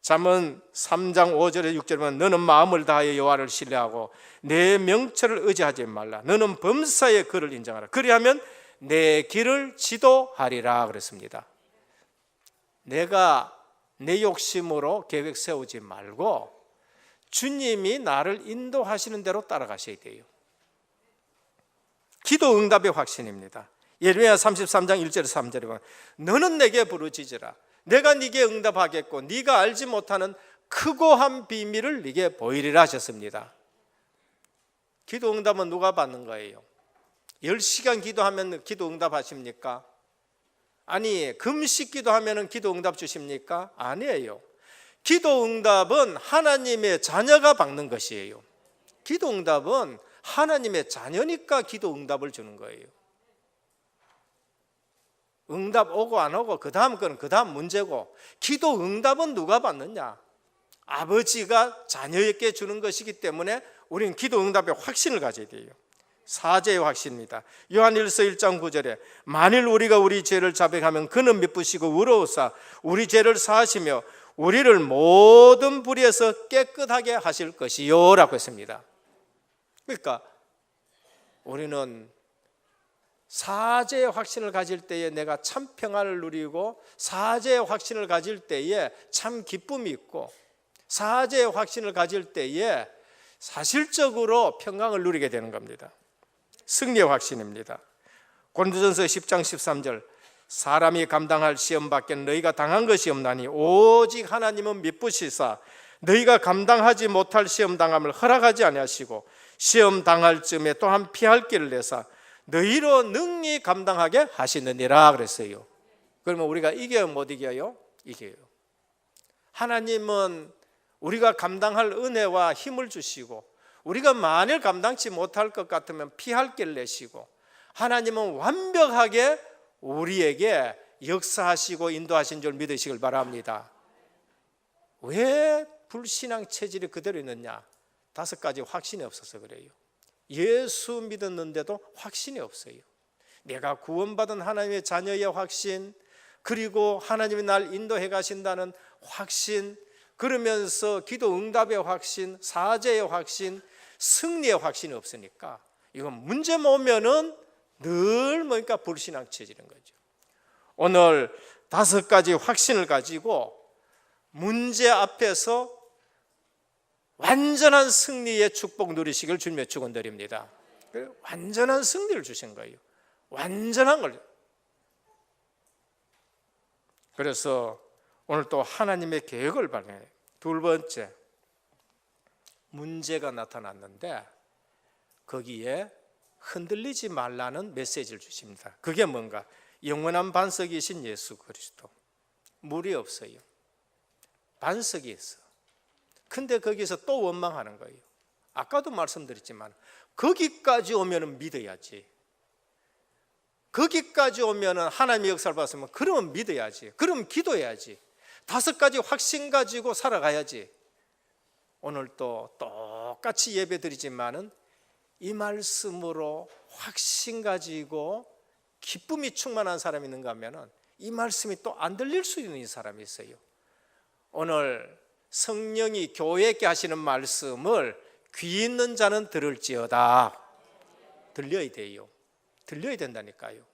잠언 3장 5절에 6절에 보면 너는 마음을 다하여 여호와를 신뢰하고 내 명철을 의지하지 말라. 너는 범사의 그를 인정하라. 그리하면 내 길을 지도하리라 그랬습니다. 내가 내 욕심으로 계획 세우지 말고 주님이 나를 인도하시는 대로 따라가셔야 돼요. 기도 응답의 확신입니다. 예레미야 33장 1절에서 3절에 보면 너는 내게 부르짖으라. 내가 네게 응답하겠고 네가 알지 못하는 크고 한 비밀을 네게 보이리라 하셨습니다. 기도 응답은 누가 받는 거예요? 10시간 기도하면 기도 응답하십니까? 아니, 금식 기도하면 기도 응답 주십니까? 아니에요. 기도 응답은 하나님의 자녀가 받는 것이에요. 기도 응답은 하나님의 자녀니까 기도 응답을 주는 거예요. 응답 오고 안 오고 그 다음 건 그 다음 문제고, 기도 응답은 누가 받느냐? 아버지가 자녀에게 주는 것이기 때문에 우리는 기도 응답의 확신을 가져야 돼요. 사죄의 확신입니다. 요한일서 1장 9절에 만일 우리가 우리 죄를 자백하면 그는 미쁘시고 의로우사 우리 죄를 사하시며 우리를 모든 불의에서 깨끗하게 하실 것이요 라고 했습니다. 그러니까 우리는 사죄의 확신을 가질 때에 내가 참 평안을 누리고, 사죄의 확신을 가질 때에 참 기쁨이 있고, 사죄의 확신을 가질 때에 사실적으로 평강을 누리게 되는 겁니다. 승리의 확신입니다. 고린도전서 10장 13절 사람이 감당할 시험 밖에는 너희가 당한 것이 없나니 오직 하나님은 미쁘시사 너희가 감당하지 못할 시험 당함을 허락하지 아니하시고 시험 당할 쯤에 또한 피할 길을 내사 너희로 능히 감당하게 하시느니라 그랬어요. 그러면 우리가 이겨요, 못 이겨요? 이겨요. 하나님은 우리가 감당할 은혜와 힘을 주시고, 우리가 만일 감당치 못할 것 같으면 피할 길을 내시고, 하나님은 완벽하게 우리에게 역사하시고 인도하신 줄 믿으시길 바랍니다. 왜 불신앙 체질이 그대로 있느냐? 5가지 확신이 없어서 그래요. 예수 믿었는데도 확신이 없어요. 내가 구원받은 하나님의 자녀의 확신, 그리고 하나님이 날 인도해 가신다는 확신, 그러면서 기도 응답의 확신, 사죄의 확신, 승리의 확신이 없으니까 이건 문제만 오면은 늘 뭐니까 불신앙 체질인 거죠. 오늘 5가지 확신을 가지고 문제 앞에서 완전한 승리의 축복 누리시길 주님의 축원드립니다. 완전한 승리를 주신 거예요. 완전한 걸. 그래서 오늘 또 하나님의 계획을 발견해요. 2번째, 문제가 나타났는데 거기에 흔들리지 말라는 메시지를 주십니다. 그게 뭔가? 영원한 반석이신 예수 그리스도. 물이 없어요. 반석이 있어. 근데 거기서 또 원망하는 거예요. 아까도 말씀드렸지만 거기까지 오면은 믿어야지. 거기까지 오면은 하나님의 역사를 봤으면 그러면 믿어야지. 그럼 기도해야지. 5가지 확신 가지고 살아가야지. 오늘 또 똑같이 예배 드리지만은 이 말씀으로 확신 가지고 기쁨이 충만한 사람이 있는가 하면은 이 말씀이 또 안 들릴 수 있는 사람이 있어요. 오늘 성령이 교회에게 하시는 말씀을 귀 있는 자는 들을지어다. 들려야 돼요. 들려야 된다니까요.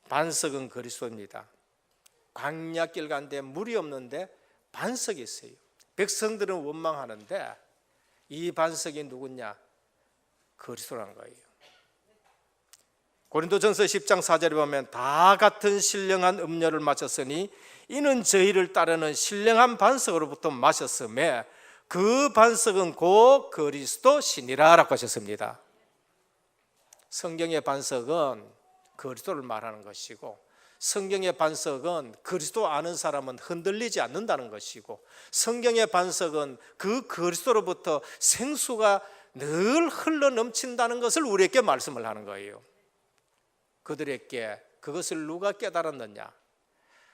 반석은 그리스도입니다. 광야길 가는데 물이 없는데 반석이 있어요. 백성들은 원망하는데 이 반석이 누구냐? 그리스도라는 거예요. 고린도전서 10장 4절에 보면 다 같은 신령한 음료를 마셨으니 이는 저희를 따르는 신령한 반석으로부터 마셨음에 그 반석은 곧 그리스도 신이라 라고 하셨습니다. 성경의 반석은 그리스도를 말하는 것이고, 성경의 반석은 그리스도 아는 사람은 흔들리지 않는다는 것이고, 성경의 반석은 그 그리스도로부터 생수가 늘 흘러 넘친다는 것을 우리에게 말씀을 하는 거예요. 그들에게 그것을 누가 깨달았느냐?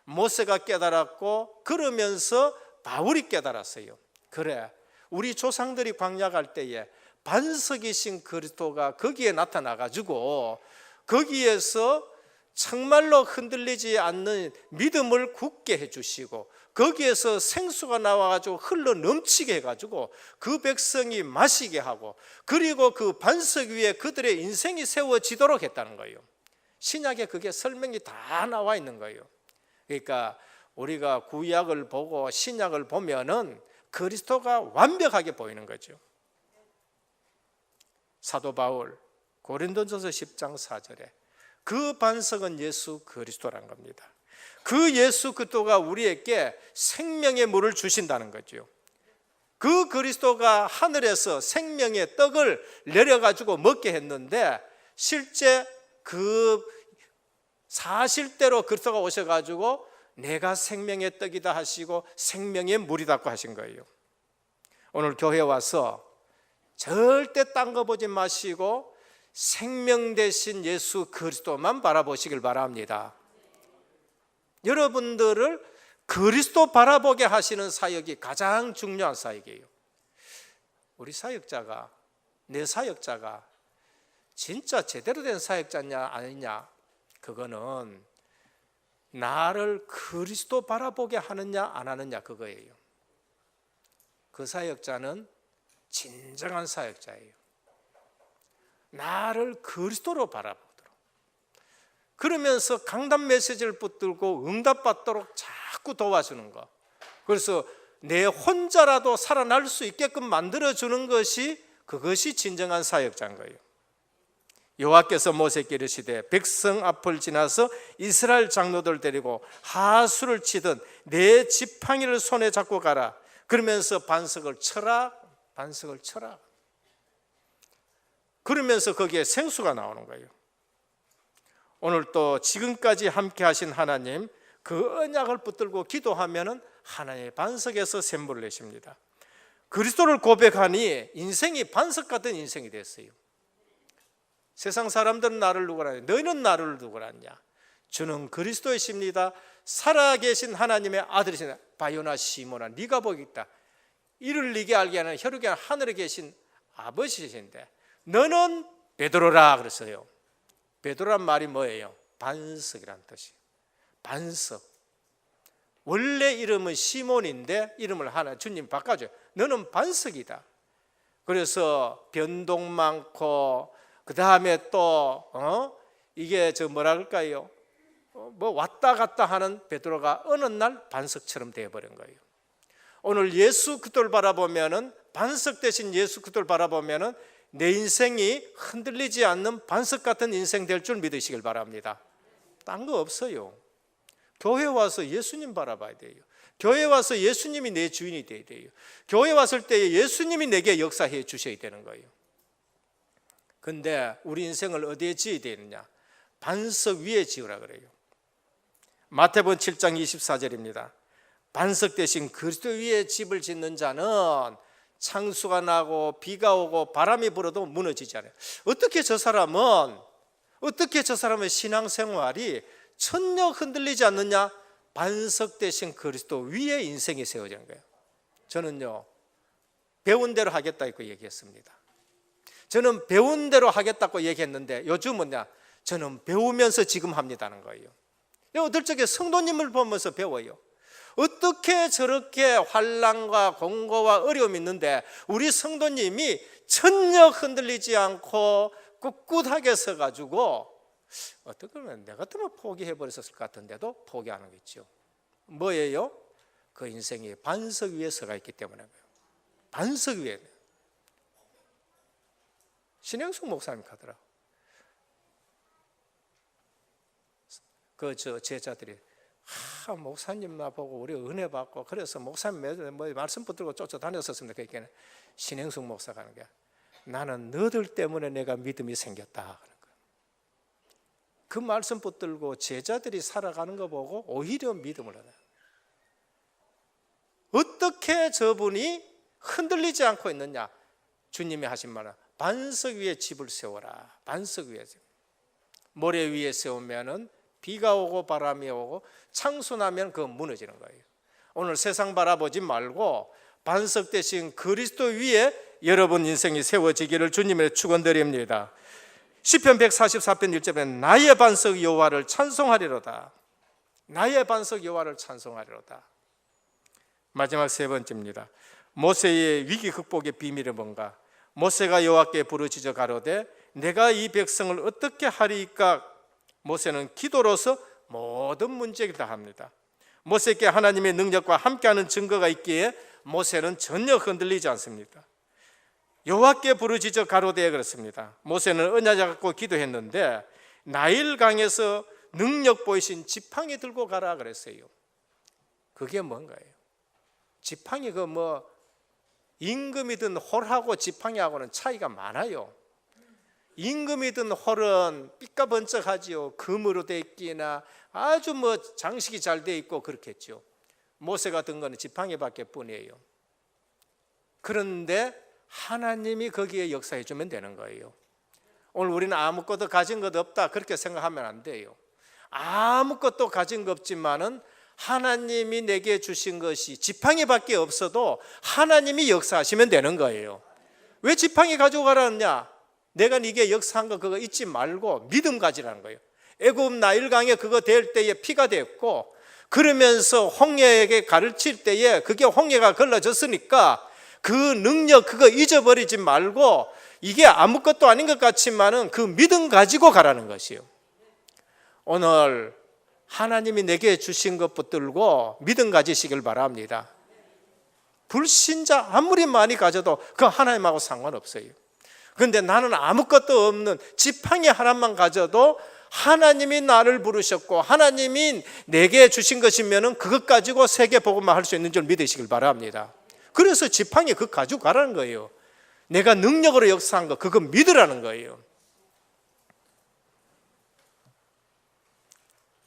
모세가 깨달았고, 그러면서 바울이 깨달았어요. 그래, 우리 조상들이 광야 갈 때에 반석이신 그리스도가 거기에 나타나 가지고 거기에서 정말로 흔들리지 않는 믿음을 굳게 해주시고, 거기에서 생수가 나와가지고 흘러 넘치게 해가지고 그 백성이 마시게 하고, 그리고 그 반석 위에 그들의 인생이 세워지도록 했다는 거예요. 신약에 그게 설명이 다 나와 있는 거예요. 그러니까 우리가 구약을 보고 신약을 보면은 그리스도가 완벽하게 보이는 거죠. 사도 바울 고린도전서 10장 4절에 그 반석은 예수 그리스도라는 겁니다. 그 예수 그리스도가 우리에게 생명의 물을 주신다는 거죠. 그 그리스도가 하늘에서 생명의 떡을 내려가지고 먹게 했는데, 실제 그 사실대로 그리스도가 오셔가지고 내가 생명의 떡이다 하시고 생명의 물이다고 하신 거예요. 오늘 교회 와서 절대 딴 거 보지 마시고 생명 되신 예수 그리스도만 바라보시길 바랍니다. 여러분들을 그리스도 바라보게 하시는 사역이 가장 중요한 사역이에요. 우리 사역자가, 내 사역자가 진짜 제대로 된 사역자냐 아니냐, 그거는 나를 그리스도 바라보게 하느냐 안 하느냐 그거예요. 그 사역자는 진정한 사역자예요. 나를 그리스도로 바라보도록, 그러면서 강단 메시지를 붙들고 응답받도록 자꾸 도와주는 것, 그래서 내 혼자라도 살아날 수 있게끔 만들어주는 것이, 그것이 진정한 사역자인 거예요. 여호와께서 모세에게 이르시되 백성 앞을 지나서 이스라엘 장로들 데리고 하수를 치듯 내 지팡이를 손에 잡고 가라. 그러면서 반석을 쳐라. 반석을 쳐라. 그러면서 거기에 생수가 나오는 거예요. 오늘 또 지금까지 함께 하신 하나님, 그 언약을 붙들고 기도하면은 하나님의 반석에서 샘물을 내십니다. 그리스도를 고백하니 인생이 반석 같은 인생이 됐어요. 세상 사람들은 나를 누구라 하냐? 너희는 나를 누구라 하냐? 주는 그리스도이십니다. 살아계신 하나님의 아들이시다. 바요나 시모나, 네가 복이 있다. 이를 네게 알게 하는 혈육이 하늘에 계신 아버지신데 너는 베드로라 그랬어요. 베드로란 말이 뭐예요? 반석이란 뜻이에요. 반석. 원래 이름은 시몬인데 이름을 하나 주님 바꿔줘요. 너는 반석이다. 그래서 변동 많고 그 다음에 또 이게 뭐라 그럴까요? 뭐 왔다 갔다 하는 베드로가 어느 날 반석처럼 되어버린 거예요. 오늘 예수 그리스도를 바라보면은, 반석 대신 예수 그리스도를 바라보면은 내 인생이 흔들리지 않는 반석 같은 인생 될 줄 믿으시길 바랍니다. 딴 거 없어요. 교회 와서 예수님 바라봐야 돼요. 교회 와서 예수님이 내 주인이 돼야 돼요. 교회 왔을 때 예수님이 내게 역사해 주셔야 되는 거예요. 근데 우리 인생을 어디에 지어야 되느냐? 반석 위에 지으라 그래요. 마태복음 7장 24절입니다. 반석 대신 그리스도 위에 집을 짓는 자는 창수가 나고 비가 오고 바람이 불어도 무너지지 않아요. 어떻게 저 사람의 신앙생활이 전혀 흔들리지 않느냐? 반석 대신 그리스도 위에 인생이 세워지는 거예요. 저는요, 배운 대로 하겠다고 얘기했습니다. 저는 배운 대로 하겠다고 얘기했는데 요즘은 뭐냐? 저는 배우면서 지금 합니다는 거예요. 어떨 적에 성도님을 보면서 배워요. 어떻게 저렇게 환난과 공고와 어려움이 있는데 우리 성도님이 전혀 흔들리지 않고 꿋꿋하게 서가지고, 어떻게 보면 내가 같으면 포기해버렸을 것 같은데도 포기하는 거 있죠. 뭐예요? 그 인생이 반석 위에 서가 있기 때문에. 반석 위에. 신영숙 목사님 가더라. 제자들이 목사님 나보고 우리 은혜 받고 그래서 목사님 말씀 붙들고 쫓아다녔었습니다. 그러니까 신영숙 목사가 하는 게, 나는 너들 때문에 내가 믿음이 생겼다 하는 거예요. 그 말씀 붙들고 제자들이 살아가는 거 보고 오히려 믿음을 얻어요. 어떻게 저분이 흔들리지 않고 있느냐? 주님이 하신 말은 반석 위에 집을 세워라. 반석 위에. 모래 위에 세우면은 비가 오고 바람이 오고 창수나면 그건 무너지는 거예요. 오늘 세상 바라보지 말고 반석 대신 그리스도 위에 여러분 인생이 세워지기를 주님의 축원드립니다. 시편 144편 1절에 나의 반석 여호와를 찬송하리로다. 나의 반석 여호와를 찬송하리로다. 마지막 세 번째입니다. 모세의 위기 극복의 비밀은 뭔가? 모세가 여호와께 부르짖어 가로되 내가 이 백성을 어떻게 하리이까? 모세는 기도로서 모든 문제를 다 합니다. 모세께 하나님의 능력과 함께하는 증거가 있기에 모세는 전혀 흔들리지 않습니다. 여호와께 부르짖어 가로되 그렇습니다. 모세는 언약 갖고 기도했는데 나일강에서 능력 보이신 지팡이 들고 가라 그랬어요. 그게 뭔가요? 지팡이 임금이든 홀하고 지팡이하고는 차이가 많아요. 임금이든 홀은 삐까번쩍하지요. 금으로 돼 있기나 아주 장식이 잘 돼 있고 그렇겠죠. 모세가 든 거는 지팡이밖에 뿐이에요. 그런데 하나님이 거기에 역사해 주면 되는 거예요. 오늘 우리는 아무것도 가진 것 없다 그렇게 생각하면 안 돼요. 아무것도 가진 것 없지만은 하나님이 내게 주신 것이 지팡이밖에 없어도 하나님이 역사하시면 되는 거예요. 왜 지팡이 가지고 가라느냐? 내가 네게 역사한 거 그거 잊지 말고 믿음 가지라는 거예요. 애굽 나일강에 그거 될 때에 피가 됐고, 그러면서 홍해에게 가르칠 때에 그게 홍해가 걸러졌으니까 그 능력 그거 잊어버리지 말고 이게 아무것도 아닌 것 같지만은 그 믿음 가지고 가라는 것이요. 오늘 하나님이 내게 주신 것 붙들고 믿음 가지시길 바랍니다. 불신자 아무리 많이 가져도 그 하나님하고 상관없어요. 그런데 나는 아무것도 없는 지팡이 하나만 가져도 하나님이 나를 부르셨고 하나님이 내게 주신 것이면은 그것 가지고 세계 복음만 할 수 있는 줄 믿으시길 바랍니다. 그래서 지팡이 그거 가지고 가라는 거예요. 내가 능력으로 역사한 거 그거 믿으라는 거예요.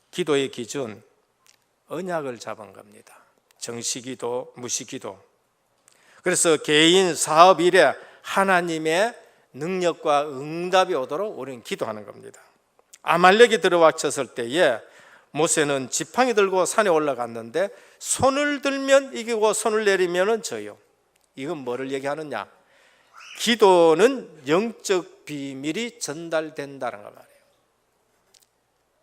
기도의 기준, 언약을 잡은 겁니다. 정시기도, 무시기도. 그래서 개인 사업 일에 하나님의 능력과 응답이 오도록 우리는 기도하는 겁니다. 아말렉이 들어왔을 때에 모세는 지팡이 들고 산에 올라갔는데 손을 들면 이기고 손을 내리면 져요. 이건 뭐를 얘기하느냐? 기도는 영적 비밀이 전달된다는 거 말이에요.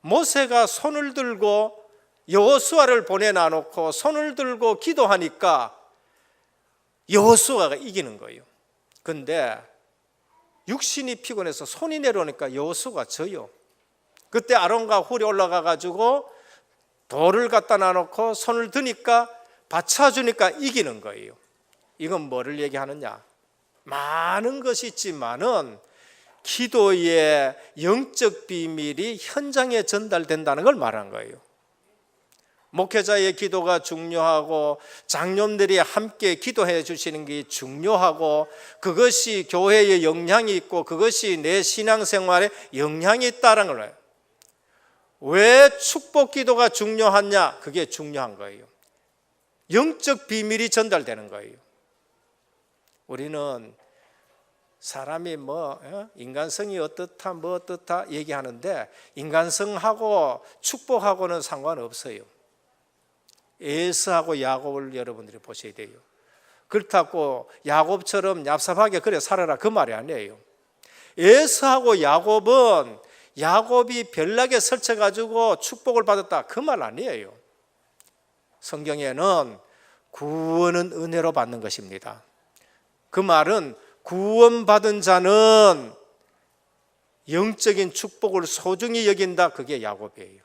모세가 손을 들고 여호수아를 보내놔놓고 손을 들고 기도하니까 여호수아가 이기는 거예요. 근데 육신이 피곤해서 손이 내려오니까 여호수아가 져요. 그때 아론과 훌이 올라가 가지고 돌을 갖다 놔놓고 손을 드니까 받쳐주니까 이기는 거예요. 이건 뭐를 얘기하느냐? 많은 것이 있지만은 기도의 영적 비밀이 현장에 전달된다는 걸 말한 거예요. 목회자의 기도가 중요하고 장로님들이 함께 기도해 주시는 게 중요하고 그것이 교회에 영향이 있고 그것이 내 신앙생활에 영향이 있다는 거예요. 왜 축복 기도가 중요하냐? 그게 중요한 거예요. 영적 비밀이 전달되는 거예요. 우리는 사람이 인간성이 어떻다 뭐 어떻다 얘기하는데 인간성하고 축복하고는 상관없어요. 에서하고 야곱을 여러분들이 보셔야 돼요. 그렇다고 야곱처럼 얍삽하게 그래 살아라 그 말이 아니에요. 에서하고 야곱은 야곱이 별나게 설쳐가지고 축복을 받았다 그 말 아니에요. 성경에는 구원은 은혜로 받는 것입니다. 그 말은 구원받은 자는 영적인 축복을 소중히 여긴다 그게 야곱이에요.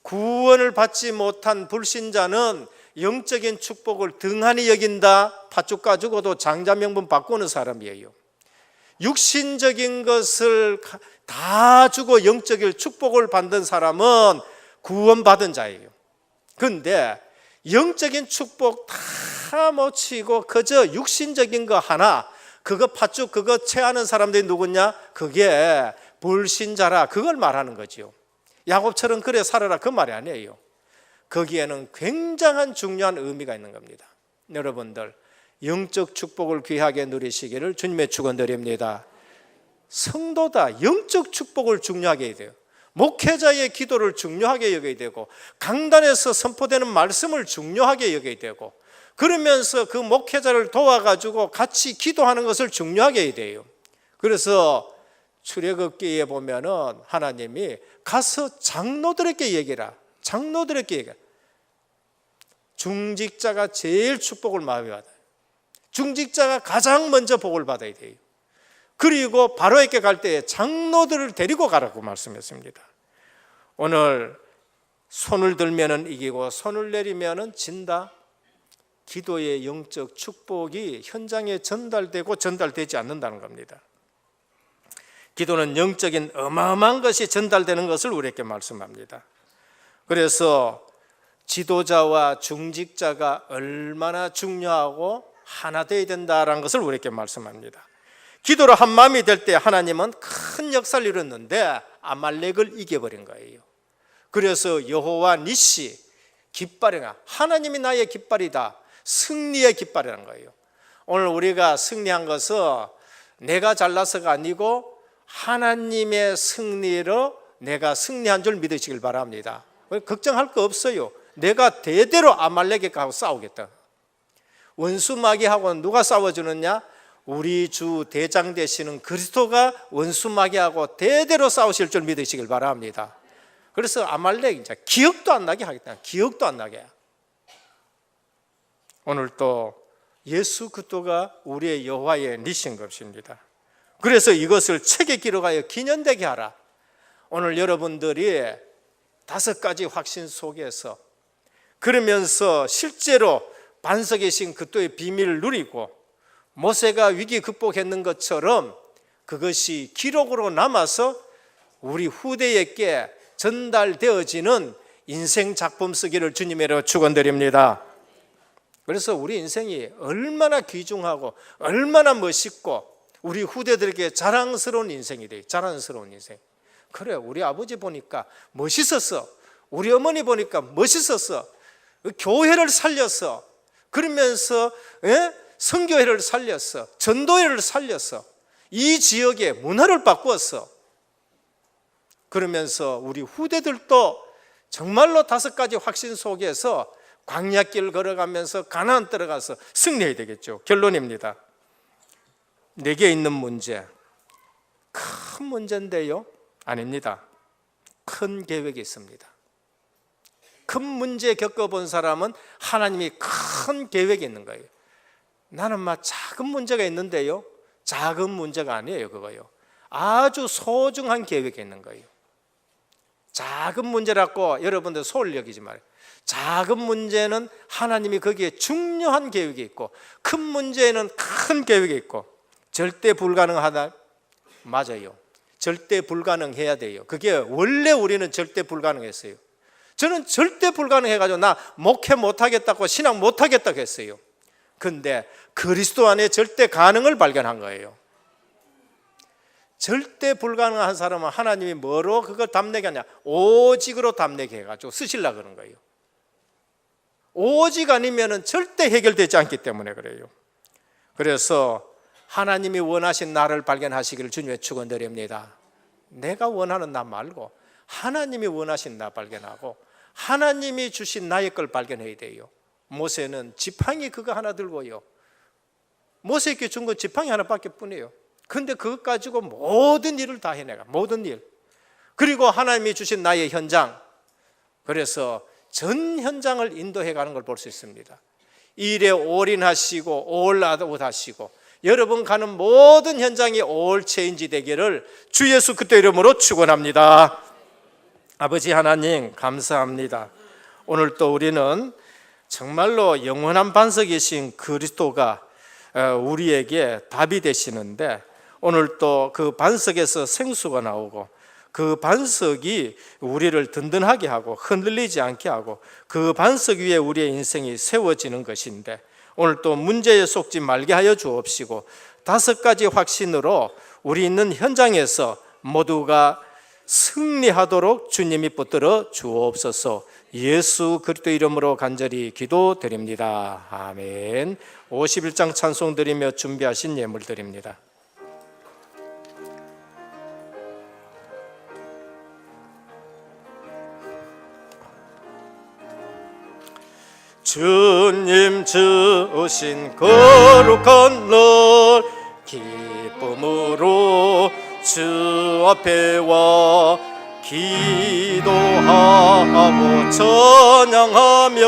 구원을 받지 못한 불신자는 영적인 축복을 등한히 여긴다. 팥죽 가지고도 장자명분 바꾸는 사람이에요. 육신적인 것을 다 주고 영적인 축복을 받는 사람은 구원받은 자예요. 그런데 영적인 축복 다 못 치고 그저 육신적인 거 하나 그거 팥죽 그거 채하는 사람들이 누구냐? 그게 불신자라 그걸 말하는 거죠. 야곱처럼 그래 살아라 그 말이 아니에요. 거기에는 굉장한 중요한 의미가 있는 겁니다. 여러분들 영적 축복을 귀하게 누리시기를 주님의 축원드립니다. 성도다 영적 축복을 중요하게 해야 돼요. 목회자의 기도를 중요하게 여겨야 되고 강단에서 선포되는 말씀을 중요하게 여겨야 되고 그러면서 그 목회자를 도와가지고 같이 기도하는 것을 중요하게 해야 돼요. 그래서 출애굽기에 보면은 하나님이 가서 장로들에게 얘기해라. 장로들에게 얘기해라. 중직자가 제일 축복을 많이 받아요. 중직자가 가장 먼저 복을 받아야 돼요. 그리고 바로에게 갈 때 장로들을 데리고 가라고 말씀했습니다. 오늘 손을 들면은 이기고 손을 내리면은 진다. 기도의 영적 축복이 현장에 전달되고 전달되지 않는다는 겁니다. 기도는 영적인 어마어마한 것이 전달되는 것을 우리에게 말씀합니다. 그래서 지도자와 중직자가 얼마나 중요하고 하나 되어야 된다는 것을 우리에게 말씀합니다. 기도로 한 마음이 될 때 하나님은 큰 역사를 이뤘는데 아말렉을 이겨버린 거예요. 그래서 여호와 니시 깃발이나 하나님이 나의 깃발이다. 승리의 깃발이라는 거예요. 오늘 우리가 승리한 것은 내가 잘나서가 아니고 하나님의 승리로 내가 승리한 줄 믿으시길 바랍니다. 걱정할 거 없어요. 내가 대대로 아말렉하고 싸우겠다. 원수 마귀하고는 누가 싸워주느냐? 우리 주 대장 되시는 그리스도가 원수 마귀하고 대대로 싸우실 줄 믿으시길 바랍니다. 그래서 아말렉 이제 기억도 안 나게 하겠다. 기억도 안 나게. 오늘 또 예수 그리스도가 우리의 여호와의 니신 것입니다. 그래서 이것을 책에 기록하여 기념되게 하라. 오늘 여러분들이 5가지 확신 속에서 그러면서 실제로 반석에 계신 그리스도의 비밀을 누리고 모세가 위기 극복했는 것처럼 그것이 기록으로 남아서 우리 후대에게 전달되어지는 인생 작품 쓰기를 주님으로 축원드립니다. 그래서 우리 인생이 얼마나 귀중하고 얼마나 멋있고 우리 후대들에게 자랑스러운 인생이 돼요. 자랑스러운 인생. 그래, 우리 아버지 보니까 멋있었어. 우리 어머니 보니까 멋있었어. 교회를 살렸어. 그러면서 선교회를 살렸어. 전도회를 살렸어. 이 지역의 문화를 바꾸었어. 그러면서 우리 후대들도 정말로 5가지 확신 속에서 광야길 걸어가면서 가나안 들어가서 승리해야 되겠죠. 결론입니다. 내게 있는 문제, 큰 문제인데요? 아닙니다. 큰 계획이 있습니다. 큰 문제 겪어본 사람은 하나님이 큰 계획이 있는 거예요. 나는 막 작은 문제가 있는데요, 작은 문제가 아니에요. 그거요, 아주 소중한 계획이 있는 거예요. 작은 문제라고 여러분들 소홀히 여기지 말아요. 작은 문제는 하나님이 거기에 중요한 계획이 있고, 큰 문제에는 큰 계획이 있고. 절대 불가능하다? 맞아요. 절대 불가능해야 돼요. 그게 원래 우리는 절대 불가능했어요. 저는 절대 불가능해가지고 나 목회 못하겠다고 신앙 못하겠다고 했어요. 근데 그리스도 안에 절대 가능을 발견한 거예요. 절대 불가능한 사람은 하나님이 뭐로 그걸 답내게 하냐? 오직으로 답내게 해가지고 쓰시려고 그런 거예요. 오직 아니면 절대 해결되지 않기 때문에 그래요. 그래서 하나님이 원하신 나를 발견하시기를 주님의 축원드립니다. 내가 원하는 나 말고 하나님이 원하신 나 발견하고 하나님이 주신 나의 걸 발견해야 돼요. 모세는 지팡이 그거 하나 들고요, 모세에게 준 건 지팡이 하나밖에 뿐이에요. 근데 그것 가지고 모든 일을 다 해내가, 모든 일. 그리고 하나님이 주신 나의 현장, 그래서 전 현장을 인도해 가는 걸 볼 수 있습니다. 일에 올인하시고 올아웃하시고 여러분 가는 모든 현장이 올 체인지 되기를 주 예수 그리스도 이름으로 축원합니다. 아버지 하나님 감사합니다. 오늘 또 우리는 정말로 영원한 반석이신 그리스도가 우리에게 답이 되시는데, 오늘 또 그 반석에서 생수가 나오고 그 반석이 우리를 든든하게 하고 흔들리지 않게 하고 그 반석 위에 우리의 인생이 세워지는 것인데, 오늘 또 문제에 속지 말게 하여 주옵시고 5가지 확신으로 우리 있는 현장에서 모두가 승리하도록 주님이 붙들어 주옵소서. 예수 그리스도 이름으로 간절히 기도드립니다. 아멘. 51장 찬송 드리며 준비하신 예물 드립니다. 주님 주신 거룩한 날 기쁨으로 주 앞에 와 기도하고 찬양하며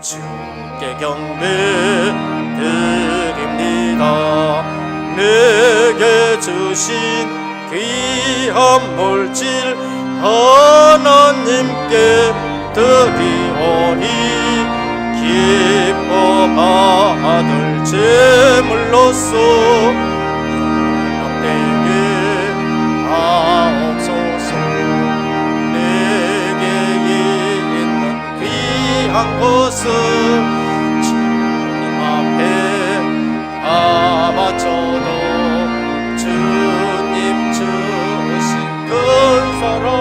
주께 경배 드립니다. 내게 주신 귀한 물질 하나님께 드리오니 기뻐 받을 제물로서 연합되게 하옵소서. 내게 있는 귀한 것을 주님 앞에 다 바쳐도 주님 주신 큰 사랑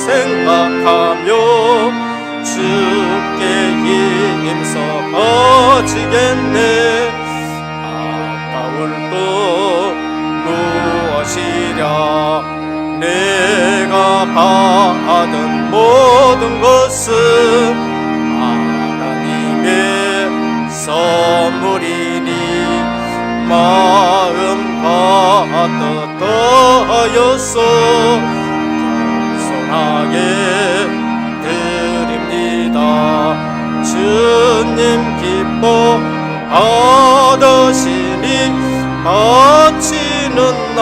생각하며 주께 힘써 바치겠네. 아까울 것 무엇이랴. 내가 받은 모든 것은 하나님의 선물이니 마음 따뜻하여서 하게 드립니다. 주님 기뻐 받으시니 바치는 나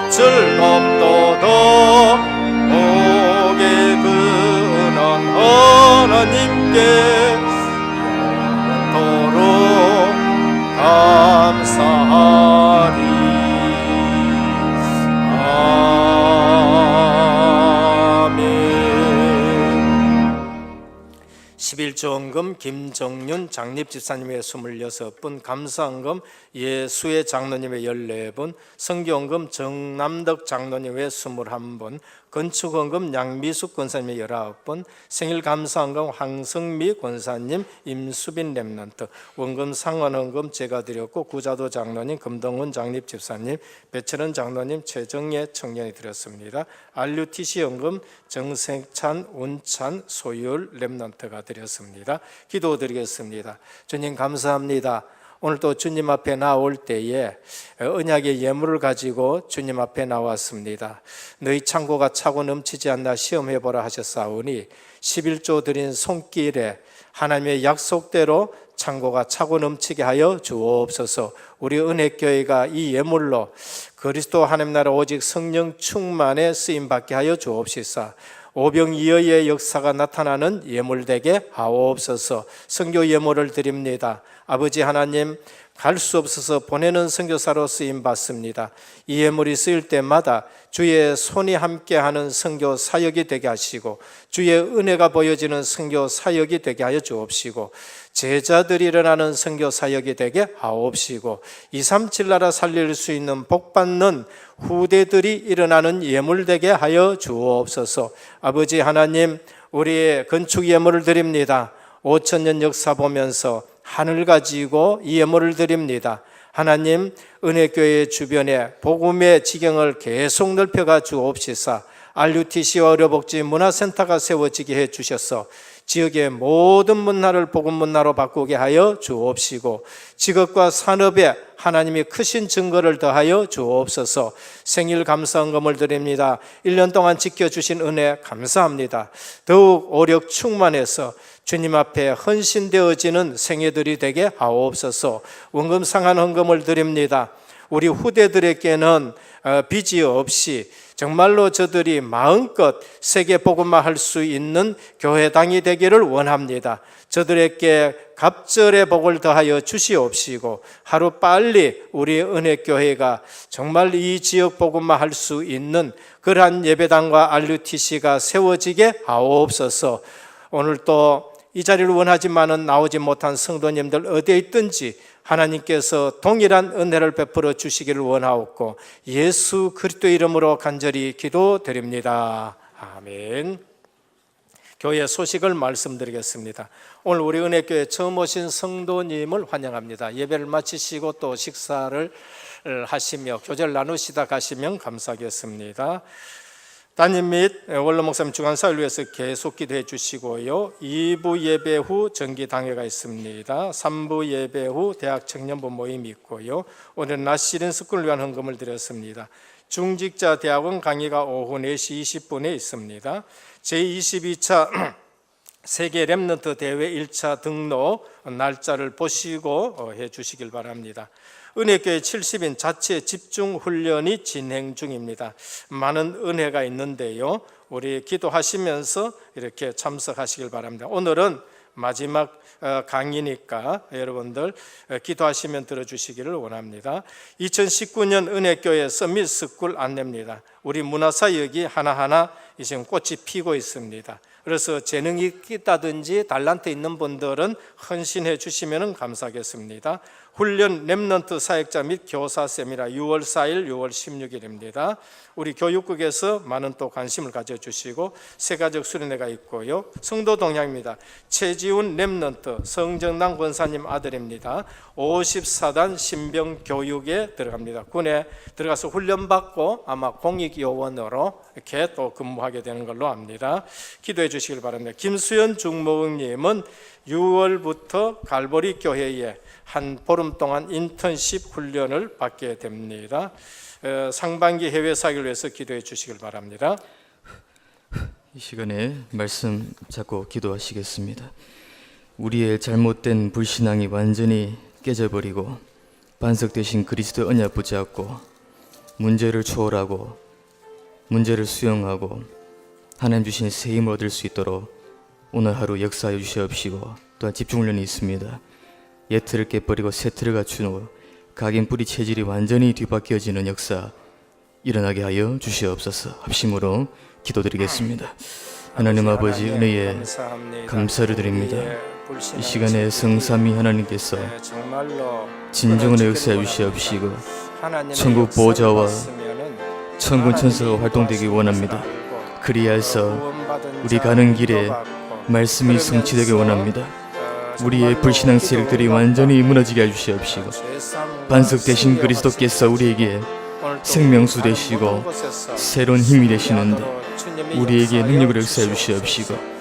즐겁도다. 복의 근한 하나님께 영원토록 일조원금 김정윤 장립집사님의 26분, 감사원금 예수의 장로님의 14분, 성교원금 정남덕 장로님의 21분, 건축원금 양미숙 권사님의 19분, 생일감사원금 황성미 권사님, 임수빈 렘넌트, 원금 상환원금 제가 드렸고 구자도 장로님, 금동훈 장립집사님, 배철원 장로님, 최정예 청년이 드렸습니다. RUTC 연금 정생찬, 운찬, 소율 렘넌트가 드렸습니다. 기도드리겠습니다. 주님 감사합니다. 오늘 또 주님 앞에 나올 때에 언약의 예물을 가지고 주님 앞에 나왔습니다. 너희 창고가 차고 넘치지 않나 시험해보라 하셨사오니 11조 드린 손길에 하나님의 약속대로 창고가 차고 넘치게 하여 주옵소서. 우리 은혜교회가 이 예물로 그리스도 하나님 나라 오직 성령 충만에 쓰임받게 하여 주옵시사. 오병이어의 역사가 나타나는 예물 되게 하옵소서. 선교 예물을 드립니다. 아버지 하나님, 갈 수 없어서 보내는 선교사로 쓰임 받습니다. 이 예물이 쓰일 때마다 주의 손이 함께하는 선교 사역이 되게 하시고 주의 은혜가 보여지는 선교 사역이 되게 하여 주옵시고 제자들이 일어나는 선교 사역이 되게 하옵시고 237 나라 살릴 수 있는 복받는 후대들이 일어나는 예물 되게 하여 주옵소서. 아버지 하나님, 우리의 건축 예물을 드립니다. 5000년 역사 보면서 하늘 가지고 이 예물을 드립니다. 하나님, 은혜교회 주변에 복음의 지경을 계속 넓혀가 주옵시사. RUTC와 의료복지 문화센터가 세워지게 해 주셔서 지역의 모든 문화를 복음 문화로 바꾸게 하여 주옵시고 직업과 산업에 하나님이 크신 증거를 더하여 주옵소서. 생일 감사헌금을 드립니다. 1년 동안 지켜주신 은혜 감사합니다. 더욱 오력 충만해서 주님 앞에 헌신되어지는 생애들이 되게 하옵소서. 원금 상한 헌금을 드립니다. 우리 후대들에게는 빚이 없이 정말로 저들이 마음껏 세계 복음화 할 수 있는 교회당이 되기를 원합니다. 저들에게 갑절의 복을 더하여 주시옵시고 하루 빨리 우리 은혜교회가 정말 이 지역 복음화 할 수 있는 그러한 예배당과 RUTC가 세워지게 하옵소서. 오늘 또 이 자리를 원하지만은 나오지 못한 성도님들 어디에 있든지 하나님께서 동일한 은혜를 베풀어 주시기를 원하옵고 예수 그리스도 이름으로 간절히 기도드립니다. 아멘. 교회 소식을 말씀드리겠습니다. 오늘 우리 은혜교회 처음 오신 성도님을 환영합니다. 예배를 마치시고 또 식사를 하시며 교제를 나누시다 가시면 감사하겠습니다. 담임 및 원로 목사님 주간사를 위해서 계속 기도해 주시고요. 2부 예배 후 정기당회가 있습니다. 3부 예배 후 대학 청년부 모임이 있고요. 오늘 낮 시린스쿨을 위한 헌금을 드렸습니다. 중직자 대학원 강의가 오후 4시 20분에 있습니다. 제22차 세계 렘넌트 대회 1차 등록 날짜를 보시고 해 주시길 바랍니다. 은혜교회 70인 자체 집중 훈련이 진행 중입니다. 많은 은혜가 있는데요. 우리 기도하시면서 이렇게 참석하시길 바랍니다. 오늘은 마지막 강의니까 여러분들 기도하시면 들어주시기를 원합니다. 2019년 은혜교회 서밋 스쿨 안내입니다. 우리 문화사역이 하나하나 지금 꽃이 피고 있습니다. 그래서 재능이 있다든지 달란트 있는 분들은 헌신해 주시면 감사하겠습니다. 훈련 렘넌트 사역자 및 교사 세미나 6월 4일, 6월 16일입니다. 우리 교육국에서 많은 또 관심을 가져주시고 세가족 수련회가 있고요. 성도 동향입니다. 최지훈 렘넌트 성정당 권사님 아들입니다. 54단 신병교육에 들어갑니다. 군에 들어가서 훈련받고 아마 공익요원으로 이렇게 또 근무하게 되는 걸로 압니다. 기도해 주시길 바랍니다. 김수연 중목님은 6월부터 갈보리 교회에 한 보름 동안 인턴십 훈련을 받게 됩니다. 상반기 해외 사역을 위해서 기도해 주시길 바랍니다. 이 시간에 말씀 잡고 기도하시겠습니다. 우리의 잘못된 불신앙이 완전히 깨져버리고 반석 되신 그리스도 언약 붙잡고 문제를 초월하고 문제를 수용하고 하나님 주신 새 힘을 얻을 수 있도록 오늘 하루 역사해 주시옵시고 또한 집중훈련이 있습니다. 옛 틀을 깨버리고 새 틀을 갖추고 각인 뿌리 체질이 완전히 뒤바뀌어지는 역사 일어나게 하여 주시옵소서. 합심으로 기도드리겠습니다. 하나님 아버지 은혜에 감사합니다. 감사를 드립니다. 우리의 불신앙을 이 시간에 성삼위 하나님께서 정말로 진정한 역사에 주시옵시고 하나님의 천국 역사를 보좌와 봤으면은 천군 천사가 하나님이 활동되기 인도하시는 원합니다. 것을 알고 그리하여서 구원받은 우리 자 가는 길에 인도받고 말씀이 성취되기 그러면서 원합니다. 정말로 우리의 불신앙 세력들이 기도가 완전히 무너지게 해주시옵시고 죄사함과 반석 되신 승리와 그리스도께서 우리에게 오늘도 생명수 우리 되시고 모든 곳에서 새로운 힘이 되시는데 주님의 우리에게 역사하여 능력을 역사해 주시옵시고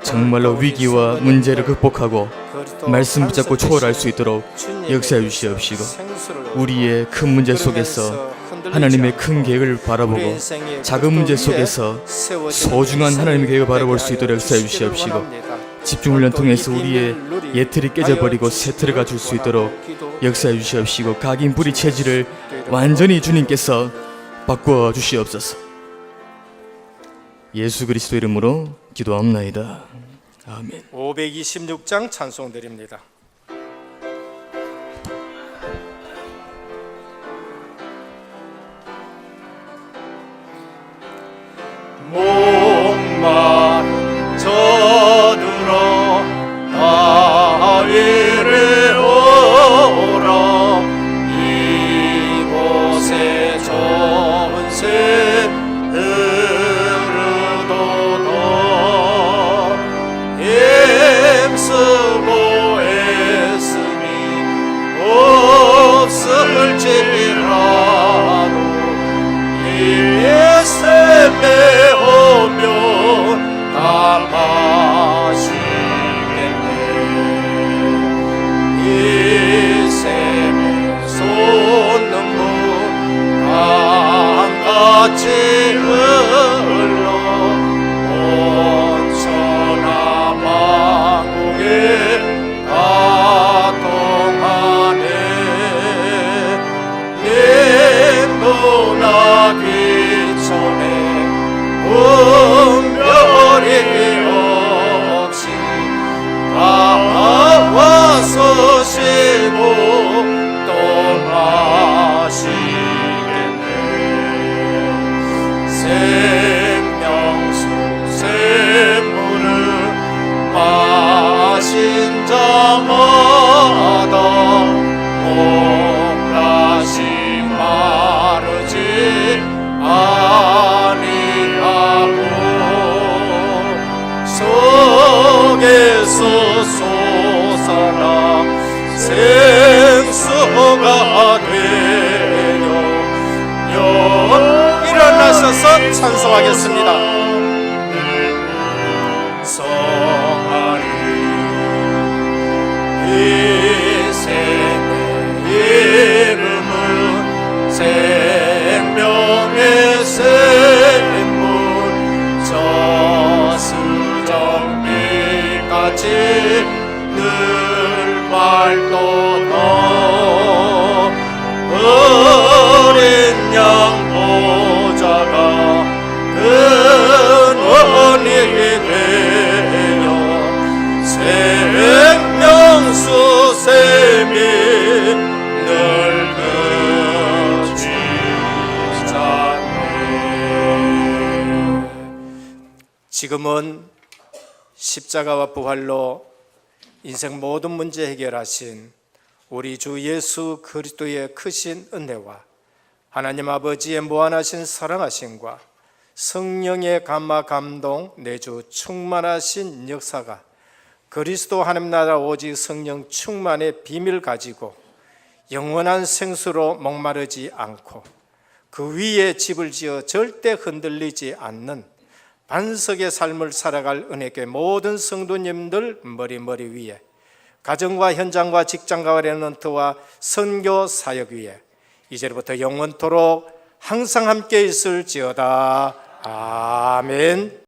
정말로 위기와 문제를 극복하고 그리스도 말씀 붙잡고 반석 초월할 되신 수 있도록 주님의 역사해 주시옵시고 생수를 우리의 큰 문제 속에서 그러면서 흔들리지 하나님의 않고 큰 계획을 우리 바라보고 인생의 작은 문제 그리스도 위에 속에서 세워진 소중한 인생을 하나님의 계획을 되게 바라볼 수 있도록 하여 역사해 주시기를 주시옵시고 원합니다. 집중훈련 통해서 이 우리의 비밀을 예틀이 깨져버리고 하여 새 틀을 갖출 수 있도록 기도 역사해 주시옵시고 각인 뿌리 체질을 완전히 주님께서 바꾸어 주시옵소서. 예수 그리스도 이름으로 기도합나이다. 아멘. 526장 찬송 드립니다. 목마른 저들아 다 이리 오라 이곳에 전세 흐르도다 힘쓰고 애쓰니 없을지라도 이의 샘에 오면 다 마시겠네 이 샘에 솟는물 강같이 흘러 온천하 만국에 다 통하네 님도나 귀천에 분별이 없이 다와서 쉬고 또 마시겠네 생명수 샘물을 마신 자마다 목 다시 마르지 아니하고 속에서 솟아나 생수가 되려 일어나셔서 찬송하겠습니다. 성하리 이 생의 이름은 생명의 샘물 저수정비까지 늘 맑도다 어린 양 보좌가 근원이 되어 생명수 샘이 늘 그치잖네 지금은 십자가와 부활로 인생 모든 문제 해결하신 우리 주 예수 그리스도의 크신 은혜와 하나님 아버지의 무한하신 사랑하심과 성령의 감화 감동 내주 충만하신 역사가 그리스도 하나님 나라 오직 성령 충만의 비밀 가지고 영원한 생수로 목마르지 않고 그 위에 집을 지어 절대 흔들리지 않는 반석의 삶을 살아갈 은혜교회 모든 성도님들 머리 위에 가정과 현장과 직장과 렘넌트와 선교 사역 위에 이제부터 영원토록 항상 함께 있을지어다. 아멘.